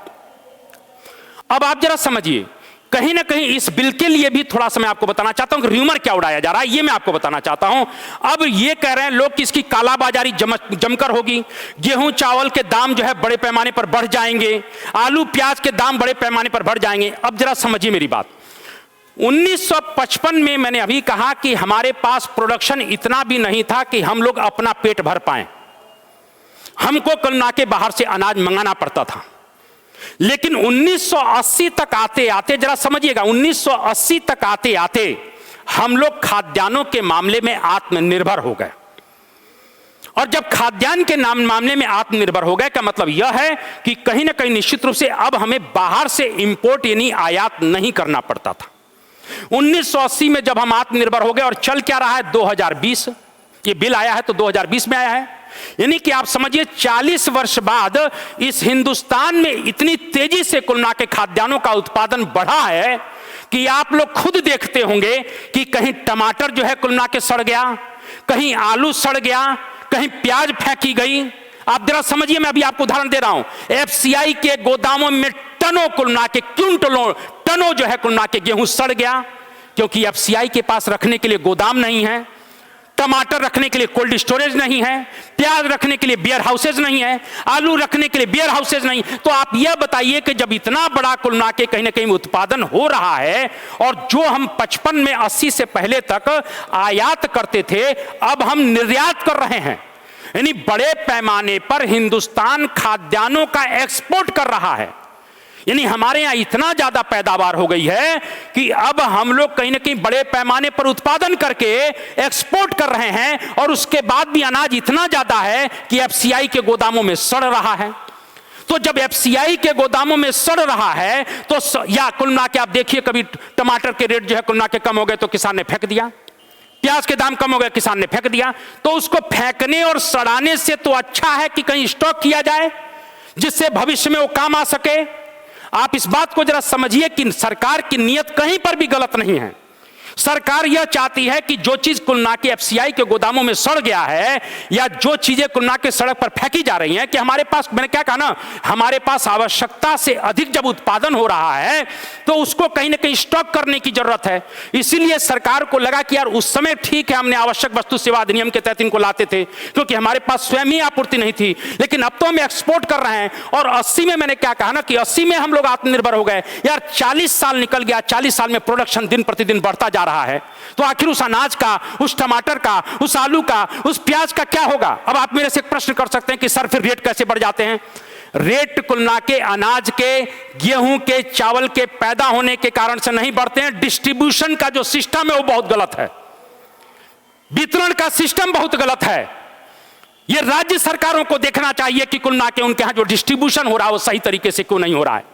अब आप जरा समझिए, कहीं ना कहीं इस बिल के लिए भी थोड़ा सा मैं आपको बताना चाहता हूं कि र्यूमर क्या उड़ाया जा रहा है, ये मैं आपको बताना चाहता हूं। अब ये कह रहे हैं लोग कि इसकी कालाबाजारी जमकर होगी, गेहूं चावल के दाम जो है बड़े पैमाने पर बढ़ जाएंगे, आलू प्याज के दाम बड़े पैमाने पर बढ़ जाएंगे। अब जरा समझिए मेरी बात, 1955 में मैंने अभी कहा कि हमारे पास प्रोडक्शन इतना भी नहीं था कि हम लोग अपना पेट भर पाए, हमको कुल मिला के बाहर से अनाज मंगाना पड़ता था। लेकिन 1980 तक आते आते, जरा समझिएगा, 1980 तक आते आते हम लोग खाद्यान्नों के मामले में आत्मनिर्भर हो गए। और जब खाद्यान्न के मामले में आत्मनिर्भर हो गए, का मतलब यह है कि कहीं ना कहीं निश्चित रूप से अब हमें बाहर से इंपोर्ट यानी आयात नहीं करना पड़ता था। 1980 में जब हम आत्मनिर्भर हो गए, और चल क्या रहा है 2020, ये बिल आया है तो 2020 में आया है, यानी कि आप समझिए 40 वर्ष बाद इस हिंदुस्तान में इतनी तेजी से कुल मिला के खाद्यान्नों का उत्पादन बढ़ा है कि आप लोग खुद देखते होंगे कि कहीं टमाटर जो है कुल मिला के सड़ गया, कहीं आलू सड़ गया, कहीं प्याज फेंकी गई। आप जरा समझिए, मैं अभी आपको उदाहरण दे रहा हूं, एफसीआई के गोदामों में टनों कुल मिला के, क्विंटलों टनों जो है कुल मिला के गेहूं सड़ गया, क्योंकि एफसीआई के पास रखने के लिए गोदाम नहीं है। टमाटर रखने के लिए कोल्ड स्टोरेज नहीं है, प्याज रखने के लिए बियर हाउसेज नहीं है, आलू रखने के लिए बियर हाउसेज नहीं। तो आप यह बताइए कि जब इतना बड़ा कुल मिला के कहीं ना कहीं उत्पादन हो रहा है और जो हम 55 में 80 से पहले तक आयात करते थे अब हम निर्यात कर रहे हैं, यानी बड़े पैमाने पर हिंदुस्तान खाद्यान्नों का एक्सपोर्ट कर रहा है। यानी हमारे यहां इतना ज्यादा पैदावार हो गई है कि अब हम लोग कहीं ना कहीं बड़े पैमाने पर उत्पादन करके एक्सपोर्ट कर रहे हैं और उसके बाद भी अनाज इतना ज्यादा है कि एफसीआई के गोदामों में सड़ रहा है। तो जब एफसीआई के गोदामों में सड़ रहा है तो या कुल मिला के आप देखिए, कभी टमाटर के रेट जो है कुल मिला के कम हो गए तो किसान ने फेंक दिया, प्याज के दाम कम हो गए किसान ने फेंक दिया। तो उसको फेंकने और सड़ाने से तो अच्छा है कि कहीं स्टॉक किया जाए जिससे भविष्य में वो काम आ सके। आप इस बात को जरा समझिए कि सरकार की नीयत कहीं पर भी गलत नहीं है। सरकार यह चाहती है कि जो चीज कुल मिला के एफसीआई के गोदामों में सड़ गया है या जो चीजें कुल मिला के सड़क पर फेंकी जा रही हैं कि हमारे पास, मैंने क्या कहा ना, हमारे पास आवश्यकता से अधिक जब उत्पादन हो रहा है तो उसको कहीं ना कहीं स्टॉक करने की जरूरत है। इसीलिए सरकार को लगा कि यार उस समय ठीक है हमने आवश्यक वस्तु सेवा अधिनियम के तहत इनको लाते थे क्योंकि हमारे पास स्वयं ही आपूर्ति नहीं थी, लेकिन अब तो हम एक्सपोर्ट कर रहे हैं। और 80 में मैंने क्या कहा ना कि 80 में हम लोग आत्मनिर्भर हो गए। यार 40 साल निकल गया, 40 साल में प्रोडक्शन दिन प्रतिदिन बढ़ता जा रहा है, तो आखिर उस अनाज का, उस टमाटर का, उस आलू का, उस प्याज का क्या होगा। अब आप मेरे से एक प्रश्न कर सकते हैं कि सर फिर रेट कैसे बढ़ जाते हैं। रेट कुल मिला के अनाज के, गेहूं के, चावल के पैदा होने के कारण से नहीं बढ़ते हैं, डिस्ट्रीब्यूशन का जो सिस्टम है वो बहुत गलत है, वितरण का सिस्टम बहुत गलत है। ये राज्य सरकारों को देखना चाहिए कि कुल मिला के उनके यहां जो डिस्ट्रीब्यूशन हो रहा है वो सही तरीके से क्यों नहीं हो रहा है।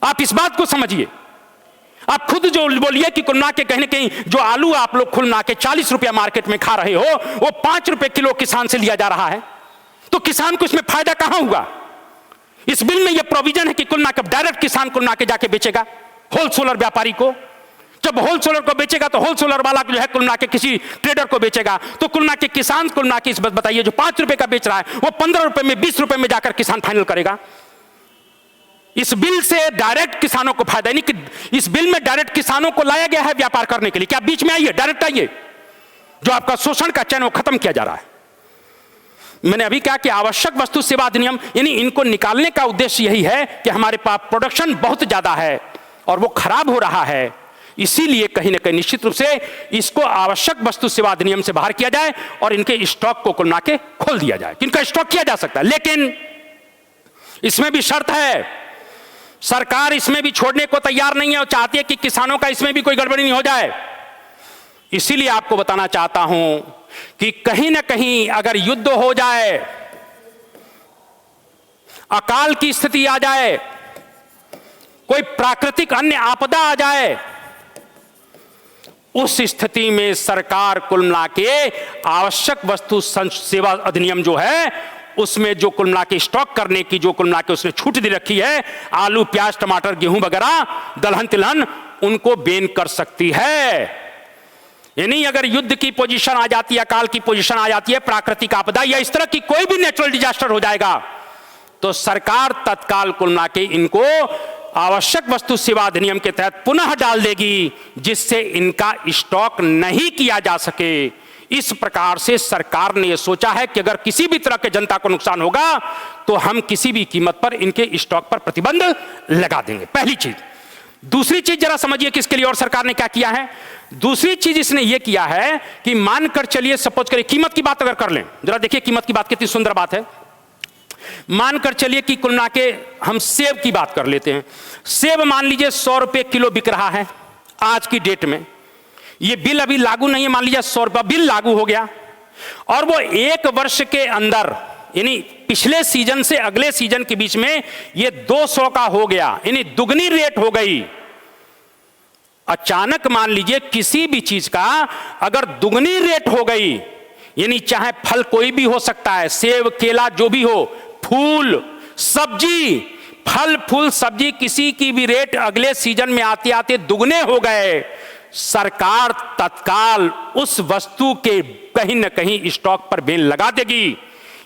आप इस बात को समझिए। आप खुद जो बोलिए कि कुल मिला के कहीं ना कहीं जो आलू आप लोग खुल मिला के 40 रुपया मार्केट में खा रहे हो वो 5 रुपए किलो किसान से लिया जा रहा है, तो किसान को इसमें फायदा कहां हुआ। इस बिल में यह प्रोविजन है कि कुल मिला के डायरेक्ट किसान कुल मिला के जाके बेचेगा होलसेलर व्यापारी को। जब होलसेलर को बेचेगा तो होलसेलर वाला जो है कुल मिला के किसी ट्रेडर को बेचेगा, तो कुल मिला के किसान कुल मिला के इस बात बताइए जो 5 रुपए का बेच रहा है वो 15 रुपए में, 20 रुपए में जाकर किसान फाइनल करेगा। इस बिल से डायरेक्ट किसानों को फायदा नहीं कि इस बिल में डायरेक्ट किसानों को लाया गया है व्यापार करने के लिए। क्या बीच में आइए, डायरेक्ट आइए, जो आपका शोषण का चैन वो खत्म किया जा रहा है। मैंने अभी कहा कि आवश्यक वस्तु सेवा अधिनियम, यानी इनको निकालने का उद्देश्य यही है कि हमारे पास प्रोडक्शन बहुत ज्यादा है और वो खराब हो रहा है, इसीलिए कहीं ना कहीं निश्चित रूप से इसको आवश्यक वस्तु सेवा अधिनियम से बाहर किया जाए और इनके स्टॉक को कुल मिला के खोल दिया जाए। इनका स्टॉक किया जा सकता है, लेकिन इसमें भी शर्त है। सरकार इसमें भी छोड़ने को तैयार नहीं है और चाहती है कि किसानों का इसमें भी कोई गड़बड़ी नहीं हो जाए। इसीलिए आपको बताना चाहता हूं कि कहीं ना कहीं अगर युद्ध हो जाए, अकाल की स्थिति आ जाए, कोई प्राकृतिक अन्य आपदा आ जाए, उस स्थिति में सरकार कुल मिला के आवश्यक वस्तु सेवा अधिनियम जो है उसमें जो कुल मिला के स्टॉक करने की जो कुल मिला के उसने छूट दे रखी है, आलू, प्याज, टमाटर, गेहूं वगैरह, दलहन तिलहन, उनको बैन कर सकती है। यानी अगर युद्ध की पोजीशन आ जाती है, अकाल की पोजीशन आ जाती है, प्राकृतिक आपदा या इस तरह की कोई भी नेचुरल डिजास्टर हो जाएगा, तो सरकार तत्काल कुल मिला के इनको आवश्यक वस्तु सेवा अधिनियम के तहत पुनः डाल देगी, जिससे इनका स्टॉक नहीं किया जा सके। इस प्रकार से सरकार ने यह सोचा है कि अगर किसी भी तरह के जनता को नुकसान होगा तो हम किसी भी कीमत पर इनके स्टॉक पर प्रतिबंध लगा देंगे, पहली चीज। दूसरी चीज जरा समझिए कि इसके लिए और सरकार ने क्या किया है। दूसरी चीज इसने यह किया है कि मानकर चलिए, सपोज करिए, कीमत की बात अगर कर लें, जरा देखिए कीमत की बात कितनी सुंदर बात है। मानकर चलिए कि कुल मिला के हम सेब की बात कर लेते हैं। सेब मान लीजिए 100 रुपए किलो बिक रहा है आज की डेट में। ये बिल अभी लागू नहीं है, मान लीजिए 100 रुपया बिल लागू हो गया और वो 1 वर्ष के अंदर, यानी पिछले सीजन से अगले सीजन के बीच में ये 200 का हो गया, यानी दुगनी रेट हो गई। अचानक मान लीजिए किसी भी चीज का अगर दुगनी रेट हो गई, यानी चाहे फल कोई भी हो सकता है, सेब, केला, जो भी हो, फूल, सब्जी, फल फूल सब्जी, किसी की भी रेट अगले सीजन में आते आते दुगने हो गए, सरकार तत्काल उस वस्तु के कहीं ना कहीं स्टॉक पर बैन लगा देगी।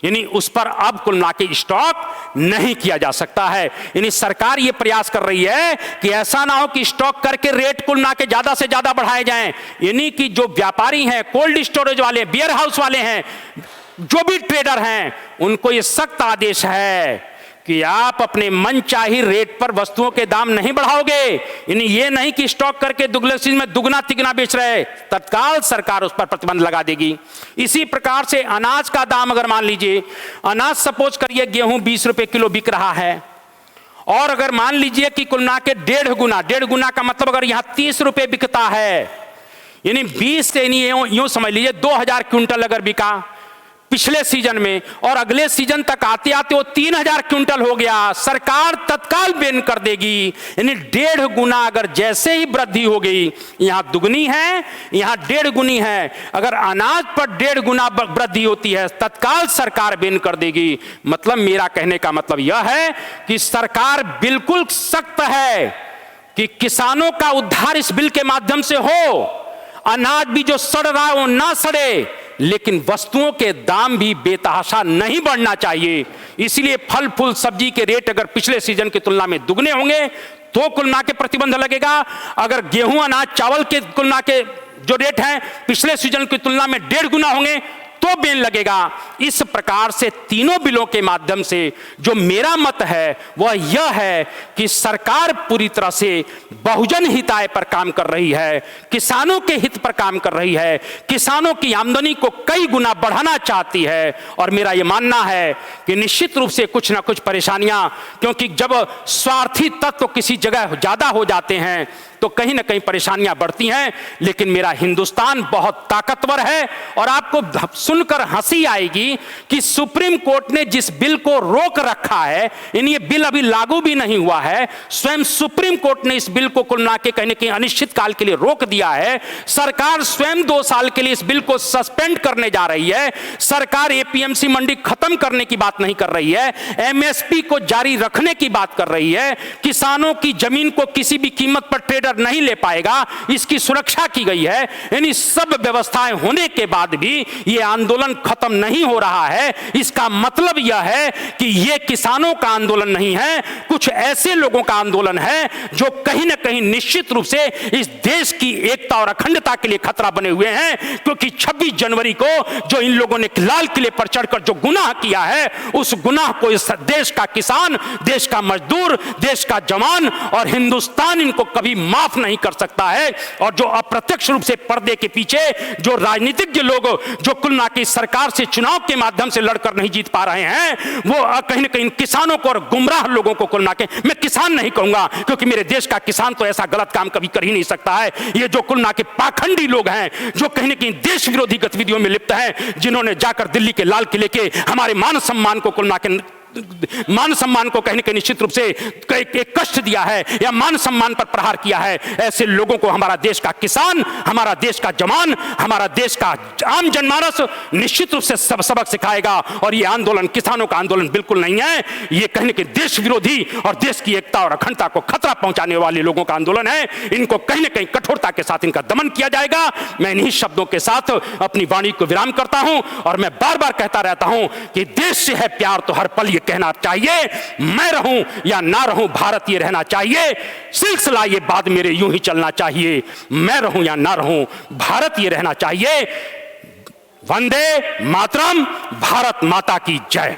यानी उस पर अब कुल मिला के स्टॉक नहीं किया जा सकता है। यानी सरकार ये प्रयास कर रही है कि ऐसा ना हो कि स्टॉक करके रेट कुल मिला के ज्यादा से ज्यादा बढ़ाए जाएं। यानी कि जो व्यापारी हैं, कोल्ड स्टोरेज वाले, बियर हाउस वाले हैं, जो भी ट्रेडर हैं, उनको ये सख्त आदेश है कि आप अपने मनचाही रेट पर वस्तुओं के दाम नहीं बढ़ाओगे। यानी ये नहीं कि स्टॉक करके दुगले चीज में दुगना तिगना बेच रहे, तत्काल सरकार उस पर प्रतिबंध लगा देगी। इसी प्रकार से अनाज का दाम, अगर मान लीजिए अनाज सपोज करिए गेहूं 20 रुपए किलो बिक रहा है, और अगर मान लीजिए कि कुल मिला के 1.5 गुना का मतलब अगर यहां 30 रुपए बिकता है, यानी 20 से यूं समझ लीजिए 2000 क्विंटल अगर बिका पिछले सीजन में, और अगले सीजन तक आते आते वो 3000 क्विंटल हो गया, सरकार तत्काल बैन कर देगी। यानी 1.5 गुना अगर जैसे ही वृद्धि हो गई, यहां दुगनी है, यहां 1.5 गुनी है, अगर अनाज पर 1.5 गुना वृद्धि होती है, तत्काल सरकार बैन कर देगी। मतलब मेरा कहने का मतलब यह है कि सरकार बिल्कुल सख्त है कि किसानों का उद्धार इस बिल के माध्यम से हो। अनाज भी जो सड़ रहा है वो ना सड़े, लेकिन वस्तुओं के दाम भी बेतहाशा नहीं बढ़ना चाहिए। इसलिए फल फूल सब्जी के रेट अगर पिछले सीजन की तुलना में दुगने होंगे तो कुल मिला के प्रतिबंध लगेगा। अगर गेहूं अनाज चावल के कुल मिला के जो रेट हैं पिछले सीजन की तुलना में 1.5 गुना होंगे तो बैन लगेगा। इस प्रकार से तीनों बिलों के माध्यम से जो मेरा मत है वह यह है कि सरकार पूरी तरह से बहुजन हिताय पर काम कर रही है, किसानों के हित पर काम कर रही है, किसानों की आमदनी को कई गुना बढ़ाना चाहती है। और मेरा यह मानना है कि निश्चित रूप से कुछ ना कुछ परेशानियां, क्योंकि जब स्वार्थी तत्व किसी जगह ज्यादा हो जाते हैं तो कहीं ना कहीं परेशानियां बढ़ती हैं। लेकिन मेरा हिंदुस्तान बहुत ताकतवर है, और आपको सुनकर हंसी आएगी कि सुप्रीम कोर्ट ने जिस बिल को रोक रखा है, ये बिल अभी लागू भी नहीं हुआ है, स्वयं सुप्रीम कोर्ट ने इस बिल को कुल मिला के कहने के अनिश्चित काल के लिए रोक दिया है। सरकार स्वयं 2 साल के लिए इस बिल को सस्पेंड करने जा रही है। सरकार एपीएमसी मंडी खत्म करने की बात नहीं कर रही है, एमएसपी को जारी रखने की बात कर रही है। किसानों की जमीन को किसी भी कीमत पर ट्रेडर नहीं ले पाएगा, इसकी सुरक्षा की गई है। यानी सब व्यवस्थाएं होने के बाद भी यह आंदोलन खत्म नहीं हो रहा है। इसका मतलब यह है कि यह किसानों का आंदोलन नहीं है, कुछ ऐसे लोगों का आंदोलन है जो कहीं ना कहीं निश्चित रूप से इस देश की एकता और अखंडता के लिए खतरा बने हुए हैं। क्योंकि 26 जनवरी को जो इन लोगों ने लाल किले पर चढ़कर जो गुनाह किया है, उस गुनाह को इस देश का किसान, देश का मजदूर, देश का जवान और हिंदुस्तान इनको कभी माफ नहीं कर सकता है। और जो अप्रत्यक्ष रूप से पर्दे के पीछे जो राजनीतिज्ञ लोग जो कुल ना की सरकार से चुनाव के माध्यम से लड़कर नहीं जीत पा रहे हैं, वो कहीं ना कहीं किसानों को और गुमराह लोगों को कुल ना के, मैं किसान नहीं कहूंगा क्योंकि मेरे देश का किसान तो ऐसा गलत काम कभी कर ही नहीं सकता है। ये जो कुल ना के पाखंडी लोग हैं, जो कहीं ना कहीं देश विरोधी गतिविधियों में लिप्त हैं, जिन्होंने जाकर दिल्ली के लाल किले के हमारे मान सम्मान को कुल ना के मान सम्मान को कहने के निश्चित रूप से एक कष्ट दिया है या मान सम्मान पर प्रहार किया है, ऐसे लोगों को हमारा देश का किसान, हमारा देश का जवान, हमारा देश का आम जनमानस निश्चित रूप से सबक सिखाएगा। और ये आंदोलन किसानों का आंदोलन बिल्कुल नहीं है, ये कहने के देश विरोधी और देश की एकता और अखंडता को खतरा पहुंचाने वाले लोगों का आंदोलन है। इनको कहीं ना कहीं कठोरता के साथ इनका दमन किया जाएगा। मैं इन्हीं शब्दों के साथ अपनी वाणी को विराम करता हूं और मैं बार बार कहता रहता हूं कि देश से है प्यार तो हर पल कहना चाहिए, मैं रहूं या ना रहूं भारतीय रहना चाहिए। सिलसिला ये बाद मेरे यूं ही चलना चाहिए, मैं रहूं या ना रहूं भारतीय रहना चाहिए। वंदे मातरम, भारत माता की जय।